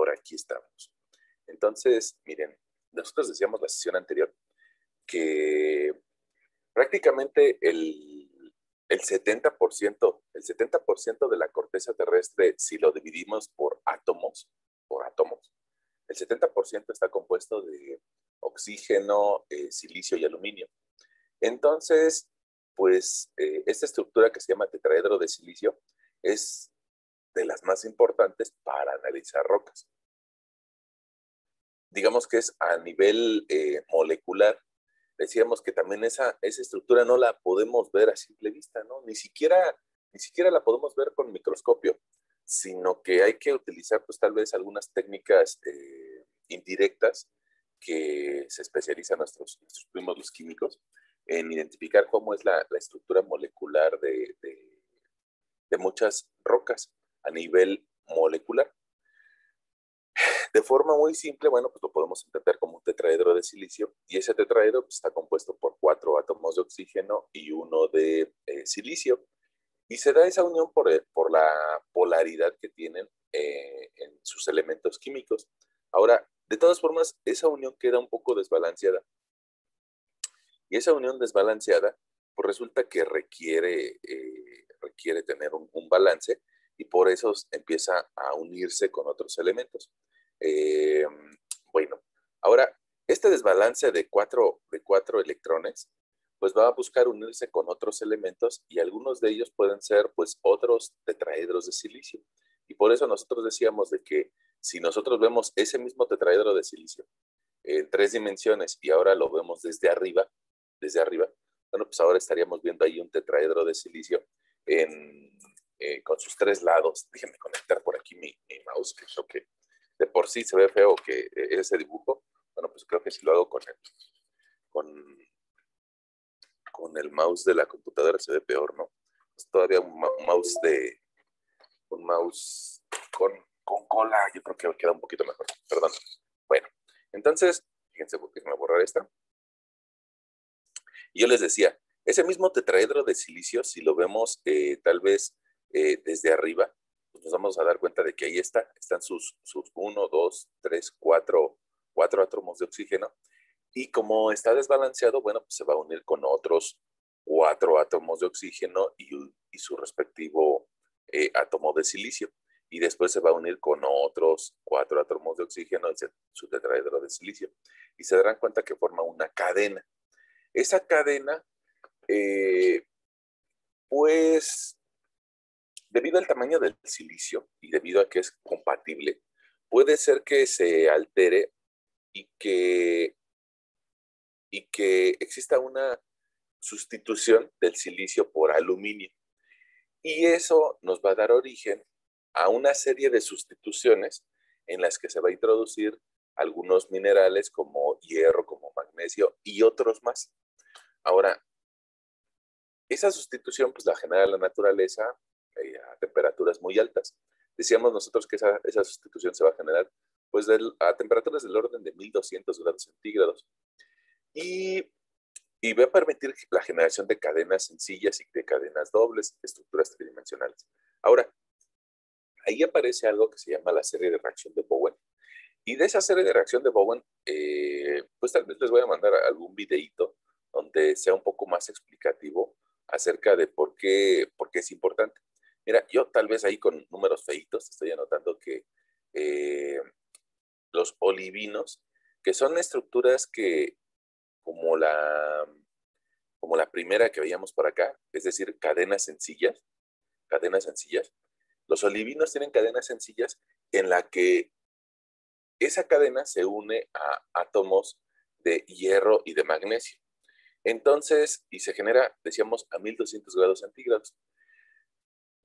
por aquí estamos. Entonces, miren, nosotros decíamos la sesión anterior que prácticamente el 70% de la corteza terrestre, si lo dividimos por átomos, el 70% está compuesto de oxígeno, silicio y aluminio. Entonces, pues esta estructura que se llama tetraedro de silicio es de las más importantes para analizar rocas. Digamos que es a nivel molecular. Decíamos que también esa estructura no la podemos ver a simple vista, ¿no? Ni siquiera la podemos ver con microscopio, sino que hay que utilizar pues tal vez algunas técnicas indirectas que se especializan nuestros primos los químicos en identificar cómo es la estructura molecular de muchas rocas a nivel molecular. De forma muy simple, bueno, pues lo podemos entender como un tetraedro de silicio, y ese tetraedro pues, está compuesto por 4 átomos de oxígeno y 1 de silicio, y se da esa unión por la polaridad que tienen en sus elementos químicos. Ahora, de todas formas, esa unión queda un poco desbalanceada, y esa unión desbalanceada, pues resulta que requiere tener un balance, y por eso empieza a unirse con otros elementos. Eh, bueno, ahora, este desbalance de cuatro electrones, pues va a buscar unirse con otros elementos, y algunos de ellos pueden ser, pues, otros tetraedros de silicio. Y por eso nosotros decíamos de que si nosotros vemos ese mismo tetraedro de silicio en 3 dimensiones y ahora lo vemos desde arriba, bueno, pues ahora estaríamos viendo ahí un tetraedro de silicio con sus 3 lados. Déjenme conectar por aquí mi mouse, que creo que de por sí se ve feo que ese dibujo. Bueno, pues creo que si lo hago con el mouse de la computadora se ve peor, ¿no? Pues todavía un mouse con cola, yo creo que queda un poquito mejor. Perdón. Bueno, entonces, fíjense, porque me voy a borrar esta. Y yo les decía, ese mismo tetraedro de silicio, si lo vemos tal vez desde arriba, pues nos vamos a dar cuenta de que ahí están sus 1, 2, 3, 4 átomos de oxígeno. Y como está desbalanceado, bueno, pues se va a unir con otros 4 átomos de oxígeno y su respectivo átomo de silicio. Y después se va a unir con otros 4 átomos de oxígeno en su tetraedro de silicio. Y se darán cuenta que forma una cadena. Esa cadena, pues, debido al tamaño del silicio y debido a que es compatible, puede ser que se altere y que exista una sustitución del silicio por aluminio. Y eso nos va a dar origen a una serie de sustituciones en las que se va a introducir algunos minerales como hierro, como magnesio y otros más. Ahora, esa sustitución pues la genera la naturaleza a temperaturas muy altas. Decíamos nosotros que esa sustitución se va a generar pues a temperaturas del orden de 1200 grados centígrados. Y va a permitir la generación de cadenas sencillas y de cadenas dobles, de estructuras tridimensionales. Ahora, ahí aparece algo que se llama la serie de reacción de Bowen. Y de esa serie de reacción de Bowen, pues tal vez les voy a mandar algún videíto donde sea un poco más explicativo acerca de por qué es importante. Mira, yo tal vez ahí con números feitos estoy anotando que los olivinos, que son estructuras que, como la primera que veíamos por acá, es decir, cadenas sencillas, los olivinos tienen cadenas sencillas en la que esa cadena se une a átomos de hierro y de magnesio. Entonces, y se genera, decíamos, a 1200 grados centígrados.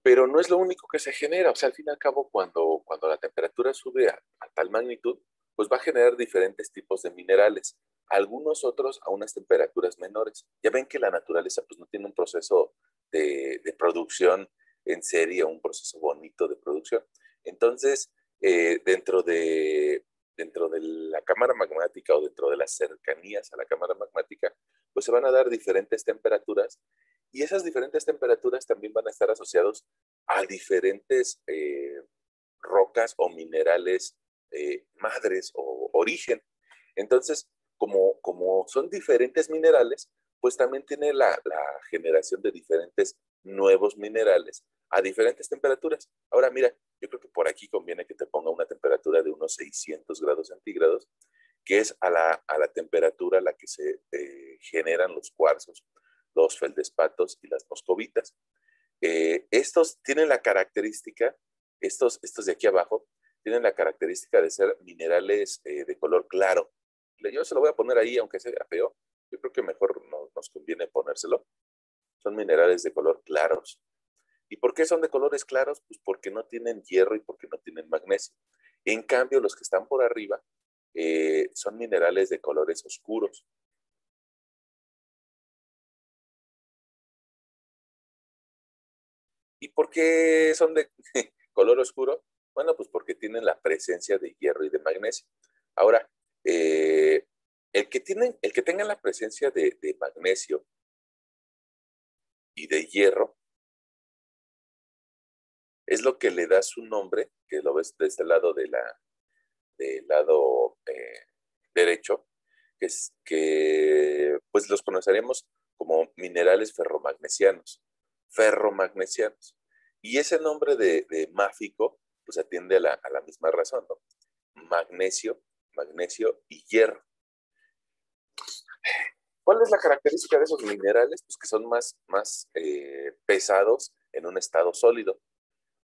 Pero no es lo único que se genera. O sea, al fin y al cabo, cuando la temperatura sube a tal magnitud, pues va a generar diferentes tipos de minerales. Algunos otros a unas temperaturas menores. Ya ven que la naturaleza pues no tiene un proceso de producción en serie, un proceso bonito de producción. Entonces, dentro de la cámara magmática o dentro de las cercanías a la cámara magmática, pues se van a dar diferentes temperaturas, y esas diferentes temperaturas también van a estar asociados a diferentes rocas o minerales madres o origen. Entonces, como son diferentes minerales, pues también tiene la generación de diferentes nuevos minerales a diferentes temperaturas. Ahora, mira, yo creo que por aquí conviene que te ponga una temperatura de unos 600 grados centígrados, que es a la temperatura a la que se generan los cuarzos, los feldespatos y las moscovitas. Estos tienen la característica, estos de aquí abajo, tienen la característica de ser minerales de color claro. Yo se lo voy a poner ahí, aunque sea feo. Yo creo que mejor nos conviene ponérselo. Son minerales de color claros. ¿Y por qué son de colores claros? Pues porque no tienen hierro y porque no tienen magnesio. En cambio, los que están por arriba son minerales de colores oscuros. ¿Y por qué son de color oscuro? Bueno, pues porque tienen la presencia de hierro y de magnesio. Ahora, el que tenga la presencia de magnesio y de hierro es lo que le da su nombre, que lo ves de este lado del lado derecho, que pues los conoceremos como minerales ferromagnesianos. Ferromagnesianos. Y ese nombre de máfico, pues atiende a la misma razón, ¿no? Magnesio, magnesio y hierro. ¿Cuál es la característica de esos minerales? Pues que son más pesados en un estado sólido.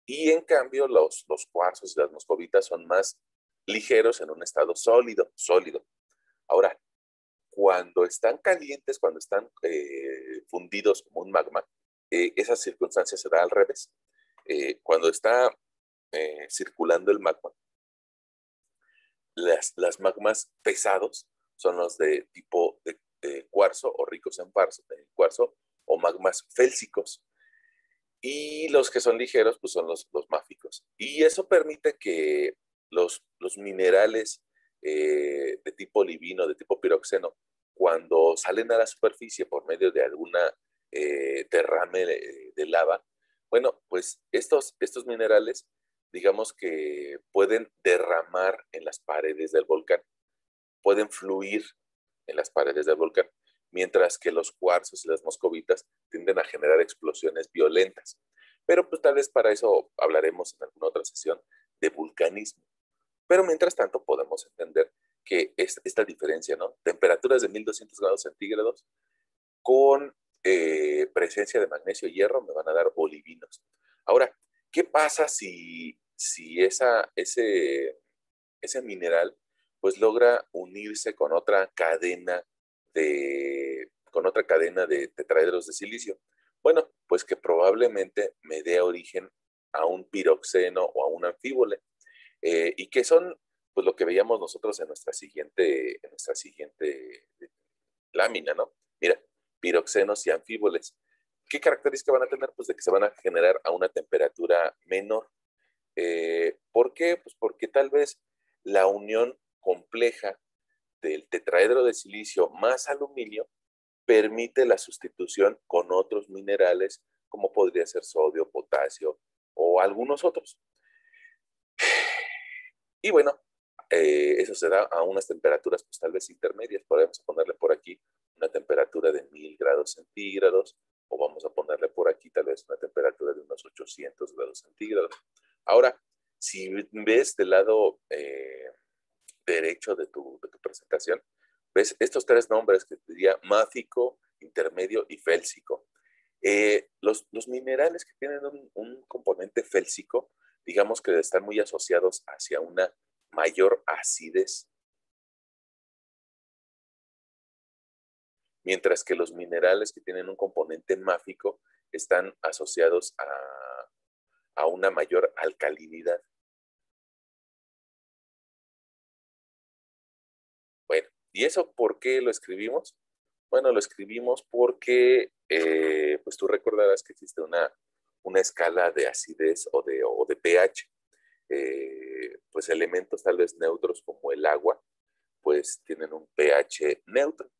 Y en cambio, los cuarzos y las moscovitas son más ligeros en un estado sólido. Ahora, cuando están calientes, cuando están fundidos como un magma, esa circunstancia se da al revés. Cuando está circulando el magma, las magmas pesados son los de tipo de cuarzo o ricos en cuarzo o magmas félsicos. Y los que son ligeros, pues son los máficos. Y eso permite que los minerales de tipo olivino, de tipo piroxeno, cuando salen a la superficie por medio de alguna derrame de lava, bueno, pues estos minerales, digamos que pueden derramar en las paredes del volcán, pueden fluir en las paredes del volcán, mientras que los cuarzos y las moscovitas tienden a generar explosiones violentas. Pero pues tal vez para eso hablaremos en alguna otra sesión de vulcanismo. Pero mientras tanto podemos entender que esta diferencia, ¿no? Temperaturas de 1200 grados centígrados con presencia de magnesio y hierro me van a dar olivinos. Ahora, ¿qué pasa si ese mineral pues logra unirse con otra cadena de tetraedros de silicio? Bueno, pues que probablemente me dé origen a un piroxeno o a un anfíbole, y que son pues lo que veíamos nosotros en nuestra siguiente lámina, ¿no? Mira, piroxenos y anfíboles. ¿Qué características van a tener? Pues de que se van a generar a una temperatura menor. ¿Por qué? Pues porque tal vez la unión compleja del tetraedro de silicio más aluminio permite la sustitución con otros minerales, como podría ser sodio, potasio o algunos otros. Y bueno, eso se da a unas temperaturas pues tal vez intermedias. Podemos ponerle por aquí una temperatura de 1000 grados centígrados, o vamos a ponerle por aquí tal vez una temperatura de unos 800 grados centígrados. Ahora, si ves del lado derecho de tu presentación, ves estos tres nombres que te diría máfico, intermedio y félsico. Los minerales que tienen un componente félsico, digamos que están muy asociados hacia una mayor acidez, mientras que los minerales que tienen un componente máfico están asociados a una mayor alcalinidad. Bueno, ¿y eso por qué lo escribimos? Bueno, lo escribimos porque pues tú recordarás que existe una escala de acidez o de pH. Pues elementos tal vez neutros como el agua, pues tienen un pH neutro.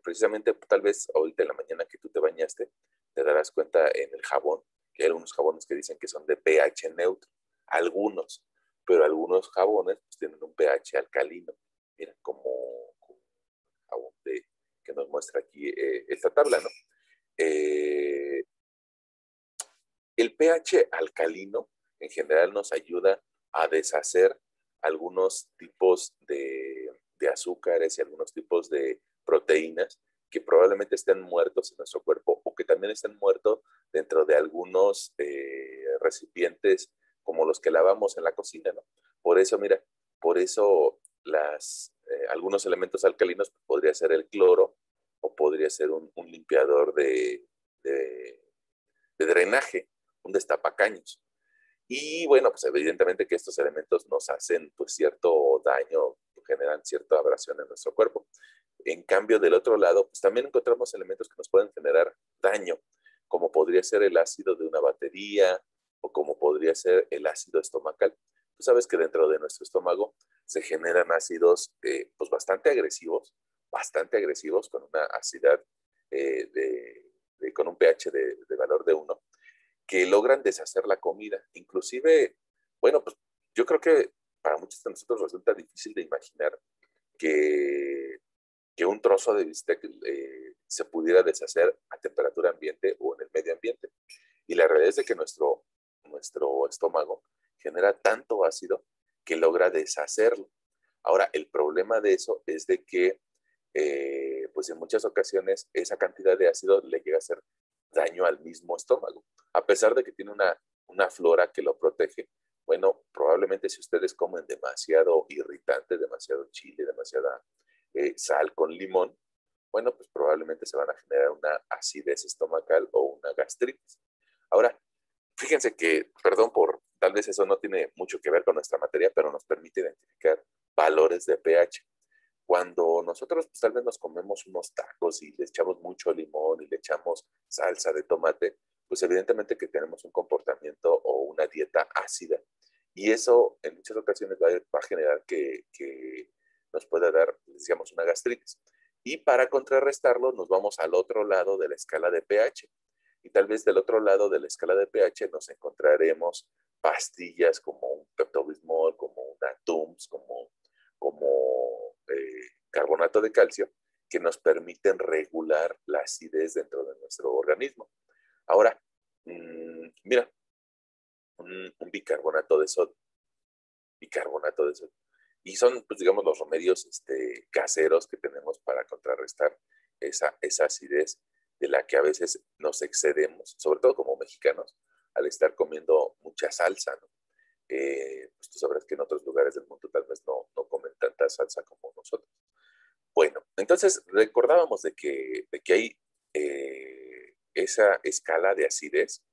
Precisamente tal vez ahorita en la mañana que tú te bañaste, te darás cuenta en el jabón, que hay algunos jabones que dicen que son de pH neutro, algunos. pero algunos jabones pues, tienen un pH alcalino. Mira, como jabón que nos muestra aquí esta tabla, ¿no? Eh, el pH alcalino en general nos ayuda a deshacer algunos tipos de azúcares y algunos tipos de proteínas que probablemente estén muertos en nuestro cuerpo o que también estén muertos dentro de algunos recipientes como los que lavamos en la cocina, ¿no? Por eso, mira, por eso algunos elementos alcalinos podría ser el cloro o podría ser un limpiador de, de drenaje, un destapacaños. Y bueno, pues evidentemente que estos elementos nos hacen pues cierto daño, generan cierta abrasión en nuestro cuerpo. En cambio, del otro lado, pues también encontramos elementos que nos pueden generar daño, como podría ser el ácido de una batería o como podría ser el ácido estomacal. Tú sabes que dentro de nuestro estómago se generan ácidos pues bastante agresivos con una acidad con un pH de valor de 1 que logran deshacer la comida. Inclusive, bueno, pues yo creo que para muchos de nosotros resulta difícil de imaginar que, que un trozo de bistec se pudiera deshacer a temperatura ambiente o en el medio ambiente. Y la realidad es de que nuestro estómago genera tanto ácido que logra deshacerlo. Ahora, el problema de eso es de que, pues en muchas ocasiones, esa cantidad de ácido le llega a hacer daño al mismo estómago. A pesar de que tiene una flora que lo protege, bueno, probablemente si ustedes comen demasiado irritante, demasiado chile, demasiada sal con limón, bueno, pues probablemente se van a generar una acidez estomacal o una gastritis. Ahora, fíjense que, perdón tal vez eso no tiene mucho que ver con nuestra materia, pero nos permite identificar valores de pH. Cuando nosotros pues, tal vez nos comemos unos tacos y le echamos mucho limón y le echamos salsa de tomate, pues evidentemente que tenemos un comportamiento o una dieta ácida. Y eso en muchas ocasiones va a generar que nos pueda dar, digamos, una gastritis. Y para contrarrestarlo nos vamos al otro lado de la escala de pH. Y tal vez del otro lado de la escala de pH nos encontraremos pastillas como un Pepto-Bismol, como una Tums, como carbonato de calcio, que nos permiten regular la acidez dentro de nuestro organismo. Ahora, mira, un bicarbonato de sodio. Y son, pues, digamos, los remedios caseros que tenemos para contrarrestar esa acidez de la que a veces nos excedemos, sobre todo como mexicanos, al estar comiendo mucha salsa, ¿no? Pues tú sabrás que en otros lugares del mundo tal vez no comen tanta salsa como nosotros. Bueno, entonces recordábamos de que hay esa escala de acidez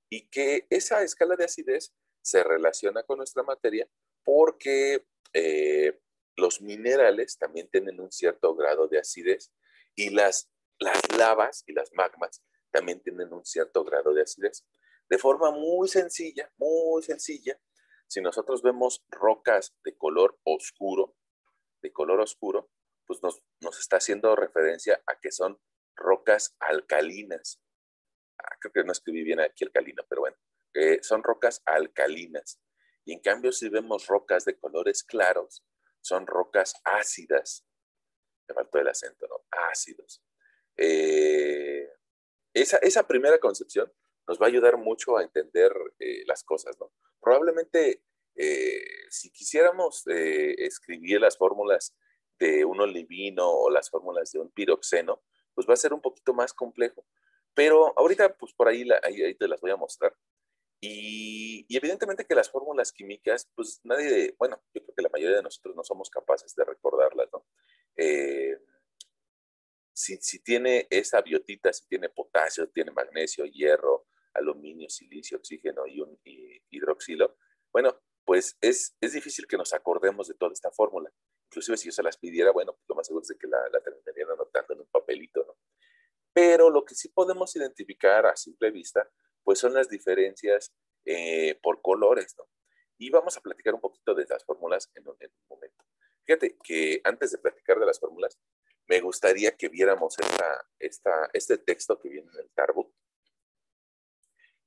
y que esa escala de acidez se relaciona con nuestra materia porque los minerales también tienen un cierto grado de acidez y las lavas y las magmas también tienen un cierto grado de acidez. De forma muy sencilla, si nosotros vemos rocas de color oscuro, pues nos está haciendo referencia a que son rocas alcalinas. Creo que no escribí bien aquí alcalino, pero bueno, son rocas alcalinas. Y en cambio, si vemos rocas de colores claros, son rocas ácidas. Me faltó el acento, ¿no? Ácidos. Eh, esa primera concepción nos va a ayudar mucho a entender las cosas, ¿no? Probablemente, si quisiéramos escribir las fórmulas de un olivino o las fórmulas de un piroxeno, pues va a ser un poquito más complejo. Pero ahorita, pues por ahí te las voy a mostrar. Y evidentemente que las fórmulas químicas, pues bueno, yo creo que la mayoría de nosotros no somos capaces de recordarlas, ¿no? Eh, si tiene esa biotita, si tiene potasio, tiene magnesio, hierro, aluminio, silicio, oxígeno y un hidroxilo, bueno, pues es difícil que nos acordemos de toda esta fórmula. Inclusive si yo se las pidiera, bueno, pues lo más seguro es de que la terminarían anotando en un papelito, ¿no? Pero lo que sí podemos identificar a simple vista, pues son las diferencias por colores, ¿no? Y vamos a platicar un poquito de las fórmulas en un momento. Fíjate que antes de platicar de las fórmulas, me gustaría que viéramos este texto que viene en el Tarbook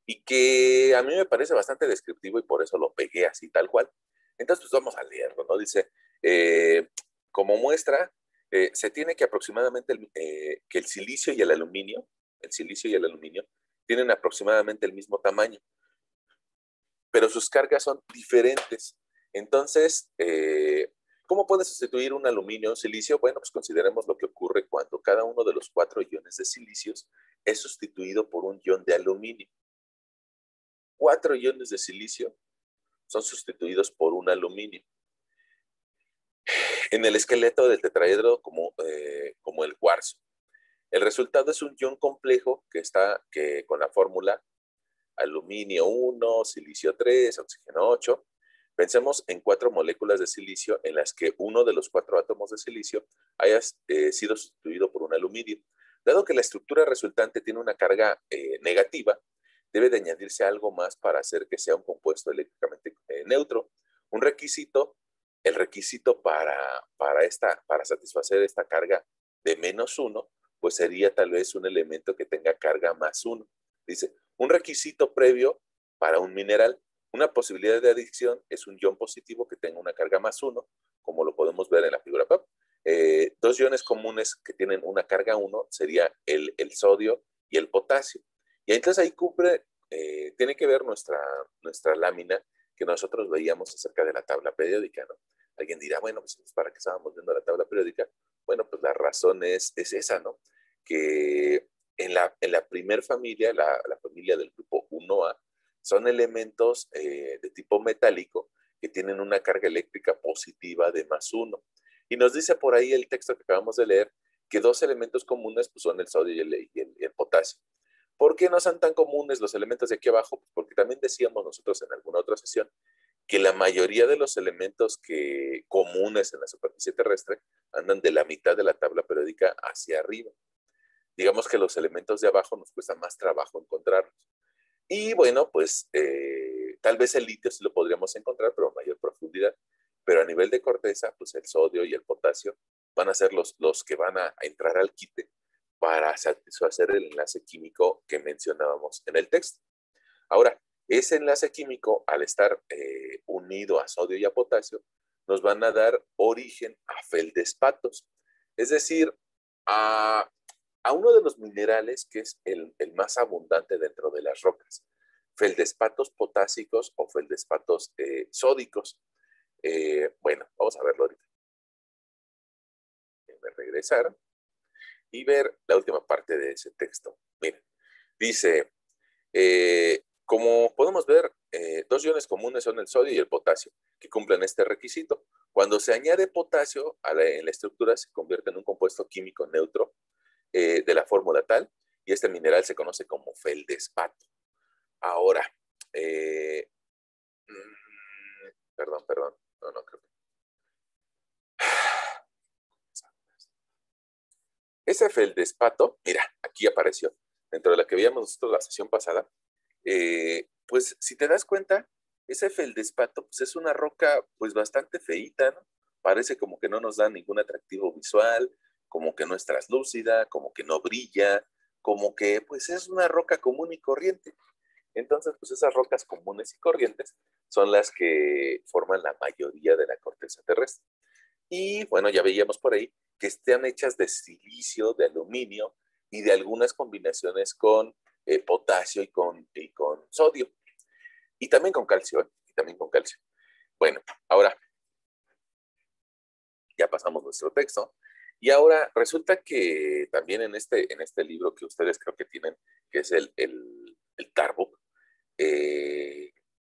y que a mí me parece bastante descriptivo y por eso lo pegué así tal cual. Entonces, pues vamos a leerlo, ¿no? Dice, como muestra, se tiene que aproximadamente que el silicio y el aluminio tienen aproximadamente el mismo tamaño, pero sus cargas son diferentes. Entonces, ¿cómo puede sustituir un aluminio a un silicio? Bueno, pues consideremos lo que ocurre cuando cada uno de los 4 iones de silicios es sustituido por un ion de aluminio. 4 iones de silicio son sustituidos por un aluminio. En el esqueleto del tetraedro como el cuarzo. El resultado es un ion complejo que con la fórmula aluminio 1, silicio 3, oxígeno 8. Pensemos en 4 moléculas de silicio en las que uno de los 4 átomos de silicio haya sido sustituido por un aluminio. Dado que la estructura resultante tiene una carga negativa, debe de añadirse algo más para hacer que sea un compuesto eléctricamente neutro. El requisito para satisfacer esta carga de -1, pues sería tal vez un elemento que tenga carga +1. Dice, un requisito previo para un mineral, una posibilidad de adición es un ion positivo que tenga una carga +1, como lo podemos ver en la figura PEP. 2 iones comunes que tienen una carga 1 sería el sodio y el potasio. Y entonces ahí tiene que ver nuestra lámina que nosotros veíamos acerca de la tabla periódica, ¿no? Alguien dirá, bueno, pues ¿para qué estábamos viendo la tabla periódica? Bueno, pues la razón es esa, ¿no? Que en la primer familia, la familia del grupo 1A, son elementos de tipo metálico que tienen una carga eléctrica positiva de +1. Y nos dice por ahí el texto que acabamos de leer que 2 elementos comunes pues, son el sodio y el potasio. ¿Por qué no son tan comunes los elementos de aquí abajo? Pues porque también decíamos nosotros en alguna otra sesión que la mayoría de los elementos comunes en la superficie terrestre andan de la mitad de la tabla periódica hacia arriba. Digamos que los elementos de abajo nos cuesta más trabajo encontrarlos. Y bueno, pues tal vez el litio sí lo podríamos encontrar, pero a mayor profundidad. Pero a nivel de corteza, pues el sodio y el potasio van a ser los que van a entrar al quite para satisfacer el enlace químico que mencionábamos en el texto. Ahora, ese enlace químico, al estar unido a sodio y a potasio, nos van a dar origen a feldespatos. Es decir, a uno de los minerales que es el más abundante dentro de las rocas, feldespatos potásicos o feldespatos sódicos. Bueno, vamos a verlo ahorita. Déjenme regresar y ver la última parte de ese texto. Miren, dice, como podemos ver, 2 iones comunes son el sodio y el potasio, que cumplen este requisito. Cuando se añade potasio en la estructura, se convierte en un compuesto químico neutro de la fórmula tal, y este mineral se conoce como feldespato. Ahora, perdón, no creo que... Ese feldespato, mira, aquí apareció, dentro de la que veíamos nosotros la sesión pasada, pues si te das cuenta, ese feldespato pues, es una roca pues bastante feíta, ¿no? Parece como que no nos da ningún atractivo visual, como que no es translúcida, como que no brilla, como que pues es una roca común y corriente. Entonces, pues esas rocas comunes y corrientes son las que forman la mayoría de la corteza terrestre. Y bueno, ya veíamos por ahí que están hechas de silicio, de aluminio y de algunas combinaciones con potasio y con sodio. Y también con calcio, ¿eh? Y también con calcio. Bueno, ahora ya pasamos nuestro texto. Y ahora resulta que también en este libro que ustedes creo que tienen, que es el Tarbuk,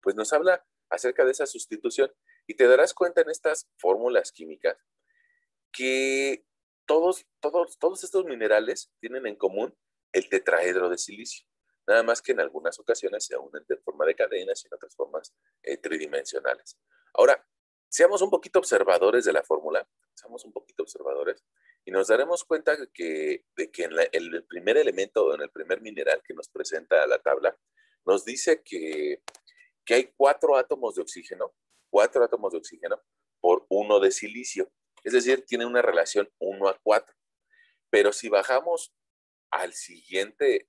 pues nos habla acerca de esa sustitución. Y te darás cuenta en estas fórmulas químicas que todos estos minerales tienen en común el tetraedro de silicio. Nada más que en algunas ocasiones se unen de forma de cadenas y en otras formas tridimensionales. Ahora, seamos un poquito observadores de la fórmula, seamos un poquito observadores y nos daremos cuenta de que en el primer elemento o en el primer mineral que nos presenta la tabla, nos dice que hay 4 átomos de oxígeno por 1 de silicio. Es decir, tiene una relación 1:4. Pero si bajamos al siguiente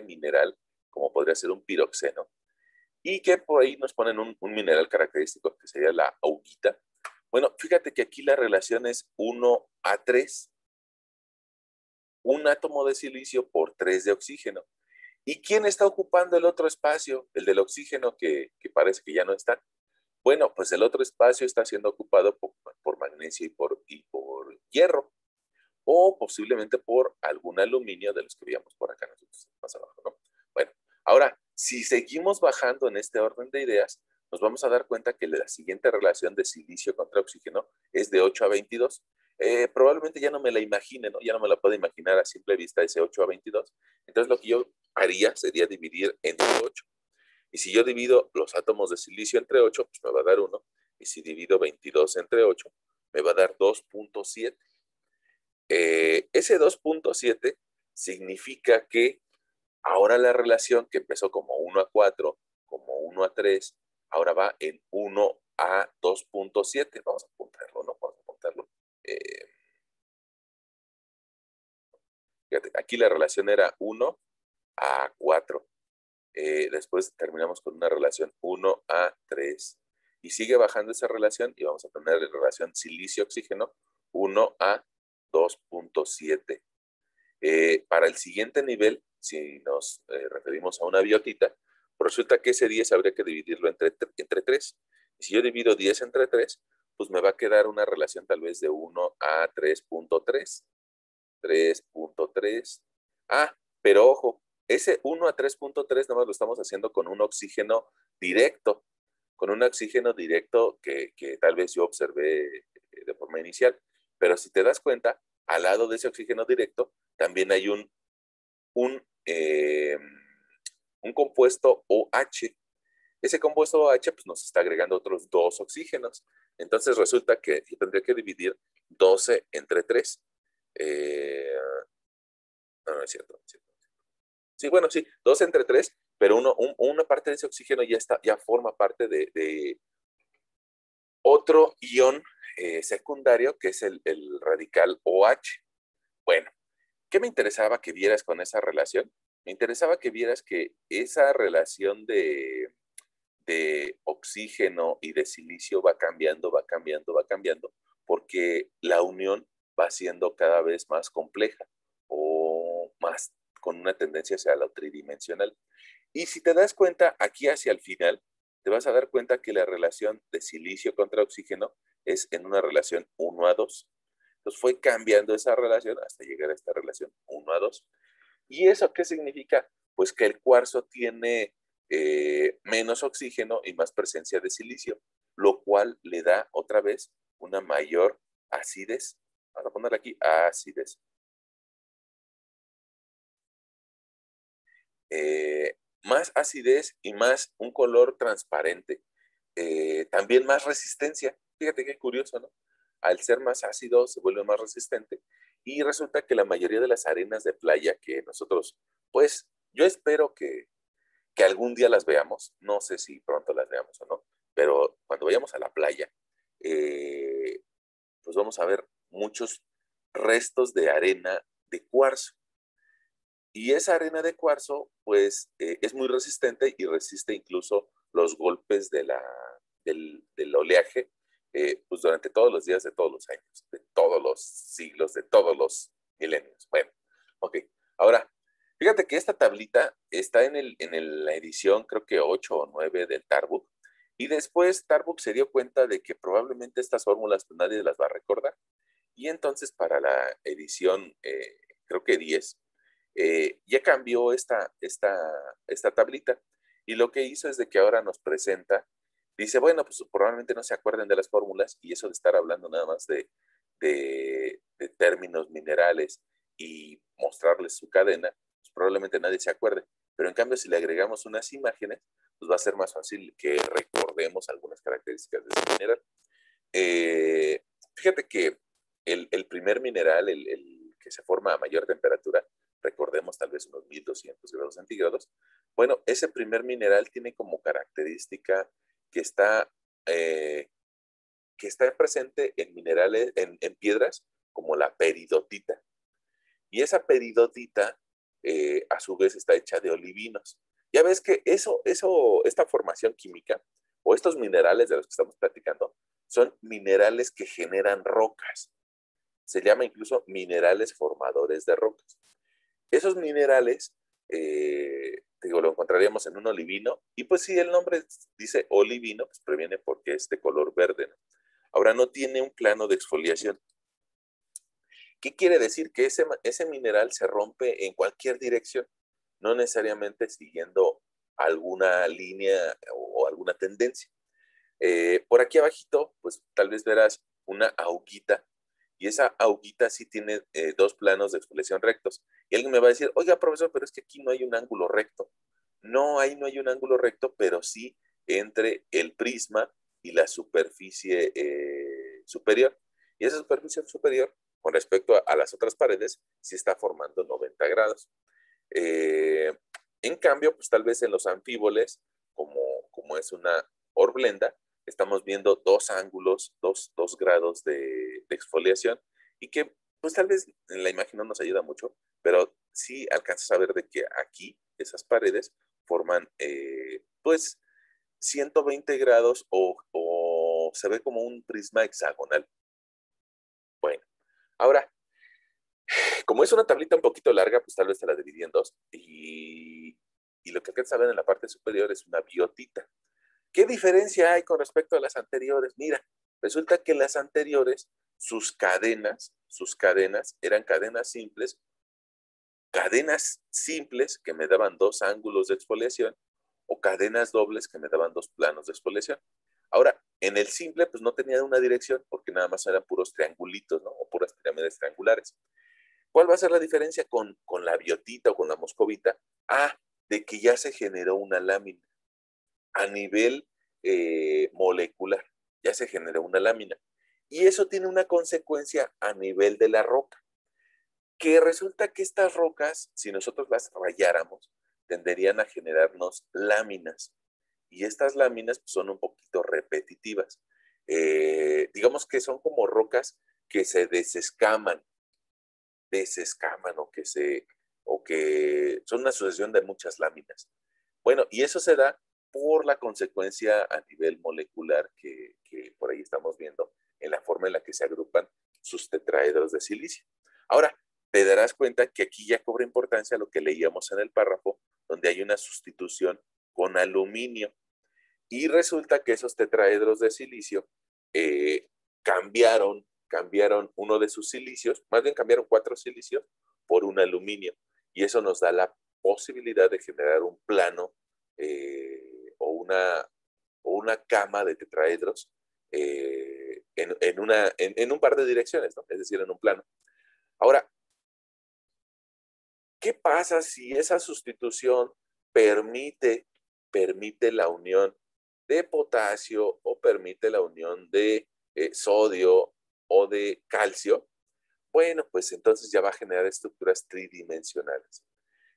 mineral, como podría ser un piroxeno, y que por ahí nos ponen un mineral característico que sería la augita. Bueno, fíjate que aquí la relación es 1:3, un átomo de silicio por 3 de oxígeno. ¿Y quién está ocupando el otro espacio? El del oxígeno que parece que ya no está. Bueno, pues el otro espacio está siendo ocupado por magnesio y por hierro, o posiblemente por algún aluminio de los que veíamos por acá nosotros más abajo, ¿no? Bueno, ahora, si seguimos bajando en este orden de ideas, nos vamos a dar cuenta que la siguiente relación de silicio contra oxígeno es de 8:22. Probablemente ya no me la imagine, ¿no? Ya no me la puedo imaginar a simple vista ese 8:22. Entonces lo que yo haría sería dividir entre 8. Y si yo divido los átomos de silicio entre 8, pues me va a dar 1. Y si divido 22 entre 8, me va a dar 2.7. Ese 2.7 significa que ahora la relación que empezó como 1:4, como 1:3, ahora va en 1:2.7. Vamos a apuntarlo, ¿no? Vamos a apuntarlo. Fíjate, aquí la relación era 1:4. Después terminamos con una relación 1:3. Y sigue bajando esa relación y vamos a tener la relación silicio-oxígeno 1:2.7. Para el siguiente nivel, si nos referimos a una biotita, pues resulta que ese 10 habría que dividirlo entre 3. Y si yo divido 10 entre 3, pues me va a quedar una relación tal vez de 1:3.3. 3.3. Ah, pero ojo, ese 1:3.3 nomás lo estamos haciendo con un oxígeno directo, con un oxígeno directo que tal vez yo observé de forma inicial. Pero si te das cuenta, al lado de ese oxígeno directo también hay un, eh, un compuesto OH. Ese compuesto OH pues, nos está agregando otros 2 oxígenos. Entonces resulta que yo tendría que dividir 12 entre 3. No, no es cierto, no es cierto. Sí, bueno, sí, 12 entre 3, pero una parte de ese oxígeno ya forma parte de otro ion secundario que es el radical OH. Bueno, ¿qué me interesaba que vieras con esa relación? Me interesaba que vieras que esa relación de oxígeno y de silicio va cambiando, va cambiando, va cambiando, porque la unión va siendo cada vez más compleja o más con una tendencia hacia lo tridimensional. Y si te das cuenta, aquí hacia el final, te vas a dar cuenta que la relación de silicio contra oxígeno es en una relación 1:2. Entonces fue cambiando esa relación hasta llegar a esta relación 1:2. ¿Y eso qué significa? Pues que el cuarzo tiene menos oxígeno y más presencia de silicio, lo cual le da otra vez una mayor acidez. Vamos a poner aquí acidez. Más acidez y más un color transparente. También más resistencia. Fíjate qué curioso, ¿no? Al ser más ácido se vuelve más resistente y resulta que la mayoría de las arenas de playa que nosotros, pues yo espero que algún día las veamos, no sé si pronto las veamos o no, pero cuando vayamos a la playa, eh, pues vamos a ver muchos restos de arena de cuarzo. Y esa arena de cuarzo, pues, es muy resistente y resiste incluso los golpes del oleaje, pues, durante todos los días de todos los años, de todos los siglos, de todos los milenios. Bueno, ok. Ahora, fíjate que esta tablita está la edición, creo que 8 o 9 del Tarbook. Y después Tarbook se dio cuenta de que probablemente estas fórmulas pues, nadie las va a recordar. Y entonces para la edición, creo que 10, ya cambió esta tablita y lo que hizo es de que ahora nos presenta, dice, bueno, pues probablemente no se acuerden de las fórmulas y eso de estar hablando nada más de términos minerales y mostrarles su cadena, pues probablemente nadie se acuerde. Pero en cambio, si le agregamos unas imágenes, pues va a ser más fácil que recordemos algunas características de ese mineral. Fíjate que el primer mineral, el que se forma a mayor temperatura, recordemos tal vez unos 1200 grados centígrados, bueno, ese primer mineral tiene como característica que está, eh, que está presente en minerales, en piedras como la peridotita. Y esa peridotita, a su vez, está hecha de olivinos. Ya ves que esta formación química o estos minerales de los que estamos platicando son minerales que generan rocas. Se llama incluso minerales formadores de rocas. Esos minerales, digo, lo encontraríamos en un olivino, y pues si el nombre dice olivino, pues previene porque es de color verde, ¿no? Ahora no tiene un plano de exfoliación. ¿Qué quiere decir? Que ese mineral se rompe en cualquier dirección, no necesariamente siguiendo alguna línea o alguna tendencia. Por aquí abajito, pues tal vez verás una aguita, y esa aguita sí tiene dos planos de exfoliación rectos. Y alguien me va a decir, oiga, profesor, pero es que aquí no hay un ángulo recto. No, ahí no hay un ángulo recto, pero sí entre el prisma y la superficie superior. Y esa superficie superior, con respecto a las otras paredes, sí está formando 90 grados. Eh, en cambio, pues tal vez en los anfíboles, como es una horblenda, estamos viendo dos ángulos, dos grados de exfoliación, y que pues tal vez en la imagen no nos ayuda mucho, pero sí alcanzas a ver de que aquí esas paredes forman pues 120 grados o se ve como un prisma hexagonal. Bueno, ahora, como es una tablita un poquito larga, pues tal vez te la dividí en dos, y lo que alcanzas a ver en la parte superior es una biotita. ¿Qué diferencia hay con respecto a las anteriores? Mira, resulta que las anteriores, sus cadenas eran cadenas simples que me daban dos ángulos de exfoliación, o cadenas dobles que me daban dos planos de exfoliación. Ahora, en el simple, pues no tenía una dirección porque nada más eran puros triangulitos, ¿no? O puras pirámides triangulares. ¿Cuál va a ser la diferencia con la biotita o con la moscovita? Ah, de que ya se generó una lámina a nivel molecular, ya se generó una lámina. Y eso tiene una consecuencia a nivel de la roca, que resulta que estas rocas, si nosotros las rayáramos, tenderían a generarnos láminas. Y estas láminas pues, son un poquito repetitivas. Digamos que son como rocas que se desescaman o que son una sucesión de muchas láminas. Bueno, y eso se da por la consecuencia a nivel molecular que por ahí estamos viendo en la forma en la que se agrupan sus tetraedros de silicio. Ahora, te darás cuenta que aquí ya cobra importancia lo que leíamos en el párrafo, donde hay una sustitución con aluminio. Y resulta que esos tetraedros de silicio cambiaron uno de sus silicios, más bien cambiaron 4 silicios por un aluminio. Y eso nos da la posibilidad de generar un plano o una cama de tetraedros en un par de direcciones, ¿no? Es decir, en un plano. Ahora, ¿qué pasa si esa sustitución permite, permite la unión de potasio o permite la unión de sodio o de calcio? Bueno, pues entonces ya va a generar estructuras tridimensionales.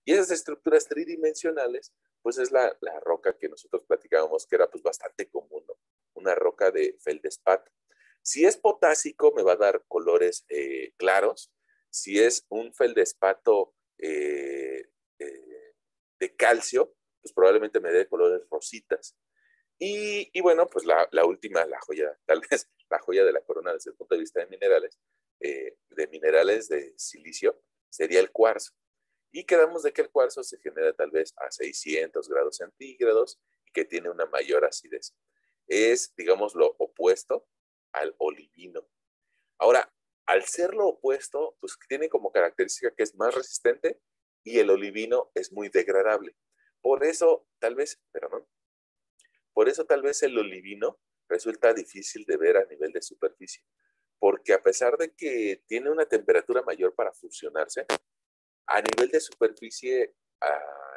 Y esas estructuras tridimensionales, pues es la roca que nosotros platicábamos que era pues bastante común, ¿no? Una roca de feldespato. Si es potásico, me va a dar colores claros. Si es un feldespato de calcio, pues probablemente me dé colores rositas. Y bueno, pues la última, la joya, tal vez la joya de la corona desde el punto de vista de minerales de silicio, sería el cuarzo. Y quedamos de que el cuarzo se genera tal vez a 600 grados centígrados y que tiene una mayor acidez. Es, digamos, lo opuesto al olivino. Ahora, al ser lo opuesto, pues tiene como característica que es más resistente y el olivino es muy degradable. Por eso, tal vez, pero no, por eso tal vez el olivino resulta difícil de ver a nivel de superficie, porque a pesar de que tiene una temperatura mayor para fusionarse, a nivel de superficie,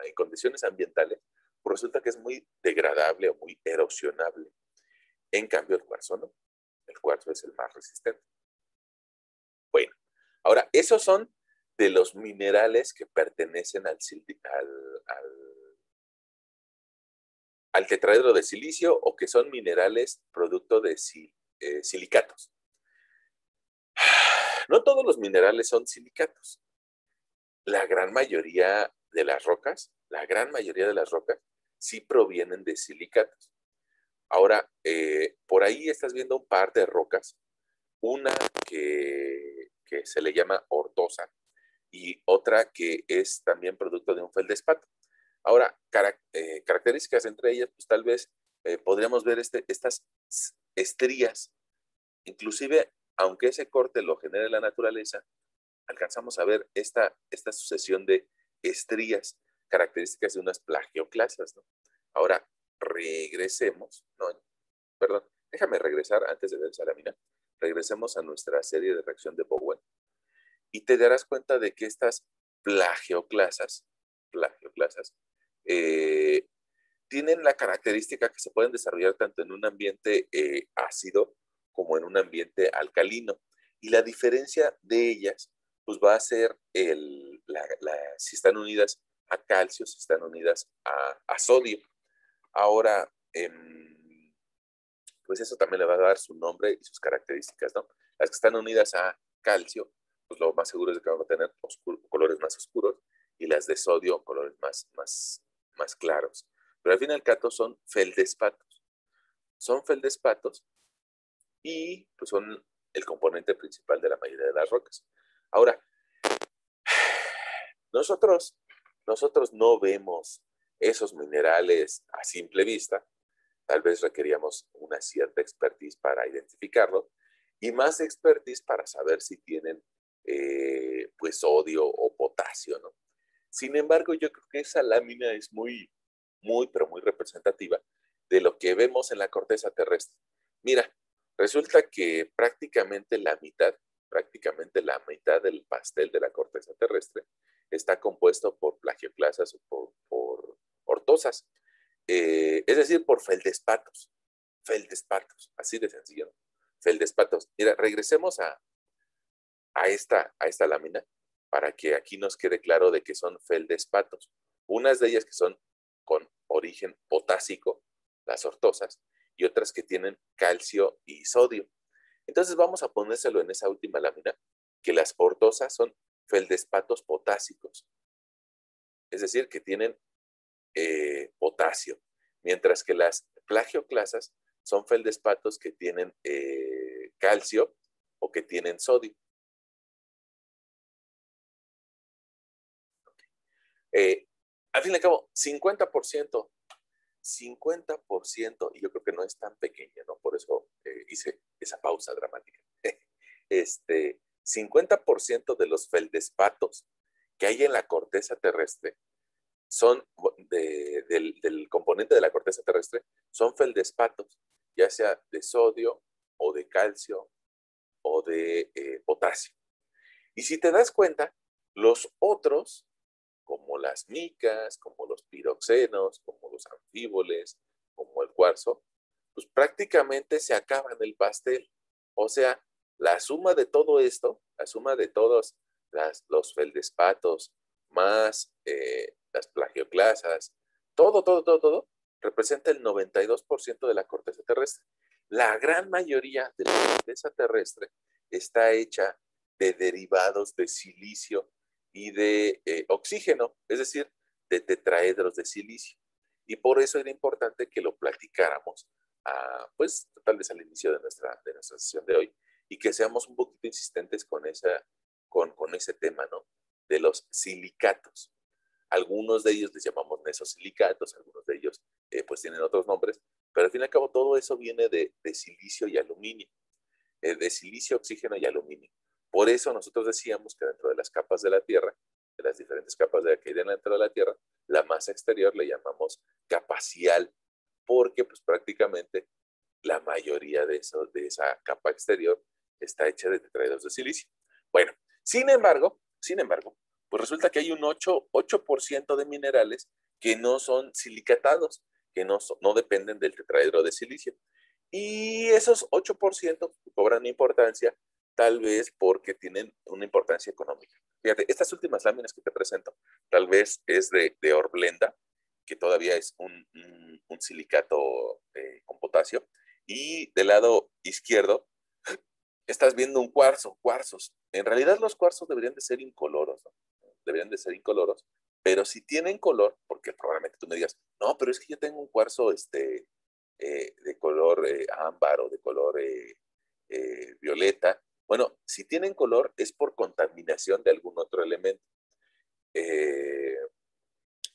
en condiciones ambientales, pues resulta que es muy degradable o muy erosionable. En cambio, el cuarzo no. El cuarzo es el más resistente. Bueno, ahora, esos son de los minerales que pertenecen al tetraedro de silicio o que son minerales producto de silicatos. No todos los minerales son silicatos. La gran mayoría de las rocas, la gran mayoría de las rocas, sí provienen de silicatos. Ahora, por ahí estás viendo un par de rocas, una que se le llama ortosa y otra que es también producto de un feldespato. Ahora, características entre ellas, pues tal vez podríamos ver estas estrías, inclusive aunque ese corte lo genere la naturaleza, alcanzamos a ver esta sucesión de estrías, características de unas plagioclasas, ¿no? Ahora, regresemos, no, perdón, déjame regresar antes de ver esa lámina. Regresemos a nuestra serie de reacción de Bowen y te darás cuenta de que estas plagioclasas, eh, tienen la característica que se pueden desarrollar tanto en un ambiente ácido como en un ambiente alcalino. Y la diferencia de ellas, pues va a ser si están unidas a calcio, si están unidas a sodio. Ahora, pues eso también le va a dar su nombre y sus características, ¿no? Las que están unidas a calcio, pues lo más seguro es que van a tener colores más oscuros y las de sodio colores más claros. Pero al fin y al cabo son feldespatos. Son feldespatos y pues son el componente principal de la mayoría de las rocas. Ahora, nosotros no vemos esos minerales a simple vista. Tal vez requeríamos una cierta expertise para identificarlo y más expertise para saber si tienen pues sodio o potasio, ¿no? Sin embargo, yo creo que esa lámina es pero muy representativa de lo que vemos en la corteza terrestre. Mira, resulta que prácticamente prácticamente la mitad del pastel de la corteza terrestre está compuesto por plagioclasas o por ortosas, es decir, por feldespatos, así de sencillo, ¿no? Feldespatos. Mira, regresemos a esta lámina para que aquí nos quede claro de que son feldespatos. Unas de ellas que son con origen potásico, las ortosas, y otras que tienen calcio y sodio. Entonces vamos a ponérselo en esa última lámina, que las ortosas son feldespatos potásicos, es decir, que tienen potasio, mientras que las plagioclasas son feldespatos que tienen calcio o que tienen sodio. Al fin y al cabo, 50%, y yo creo que no es tan pequeña, ¿no? Por eso hice esa pausa dramática. 50% de los feldespatos que hay en la corteza terrestre son del componente de la corteza terrestre, son feldespatos, ya sea de sodio o de calcio o de potasio. Y si te das cuenta, los otros, como las micas, como los piroxenos, como los anfíboles, como el cuarzo, pues prácticamente se acaban el pastel. O sea, la suma de todo esto, la suma de todos los feldespatos, más las plagioclasas, todo, representa el 92% de la corteza terrestre. La gran mayoría de la corteza terrestre está hecha de derivados de silicio y de oxígeno, es decir, de tetraedros de silicio. Y por eso era importante que lo platicáramos, pues tal vez al inicio de nuestra sesión de hoy, y que seamos un poquito insistentes con ese tema, ¿no? De los silicatos. Algunos de ellos les llamamos nesosilicatos, algunos de ellos pues tienen otros nombres, pero al fin y al cabo todo eso viene de silicio y aluminio, de silicio, oxígeno y aluminio. Por eso nosotros decíamos que dentro de las capas de la Tierra, de las diferentes capas que hay dentro de la Tierra, la masa exterior le llamamos capa cial, porque pues prácticamente la mayoría de esa capa exterior está hecha de tetraedros de silicio. Bueno, sin embargo, pues resulta que hay un 8% de minerales que no son silicatados, que no dependen del tetraedro de silicio. Y esos 8% cobran importancia, tal vez porque tienen una importancia económica. Fíjate, estas últimas láminas que te presento, tal vez es de horblenda, que todavía es un silicato con potasio, y del lado izquierdo estás viendo un cuarzos. En realidad los cuarzos deberían de ser incoloros, ¿no? Deberían de ser incoloros, Pero si tienen color, porque probablemente tú me digas, no, pero es que yo tengo un cuarzo de color ámbar o de color violeta. Bueno, si tienen color es por contaminación de algún otro elemento. Eh,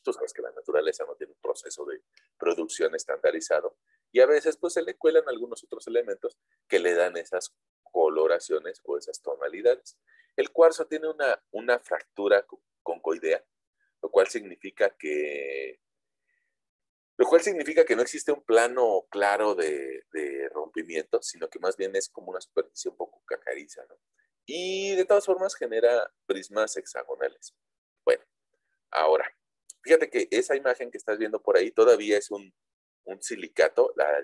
Tú sabes que la naturaleza no tiene un proceso de producción estandarizado y a veces pues se le cuelan algunos otros elementos que le dan esas coloraciones o esas tonalidades. El cuarzo tiene una fractura concoidea, lo cual significa que no existe un plano claro de rompimiento, sino que más bien es como una superficie un poco cacariza, ¿no? Y de todas formas genera prismas hexagonales. Bueno, ahora, fíjate que esa imagen que estás viendo por ahí todavía es un silicato, la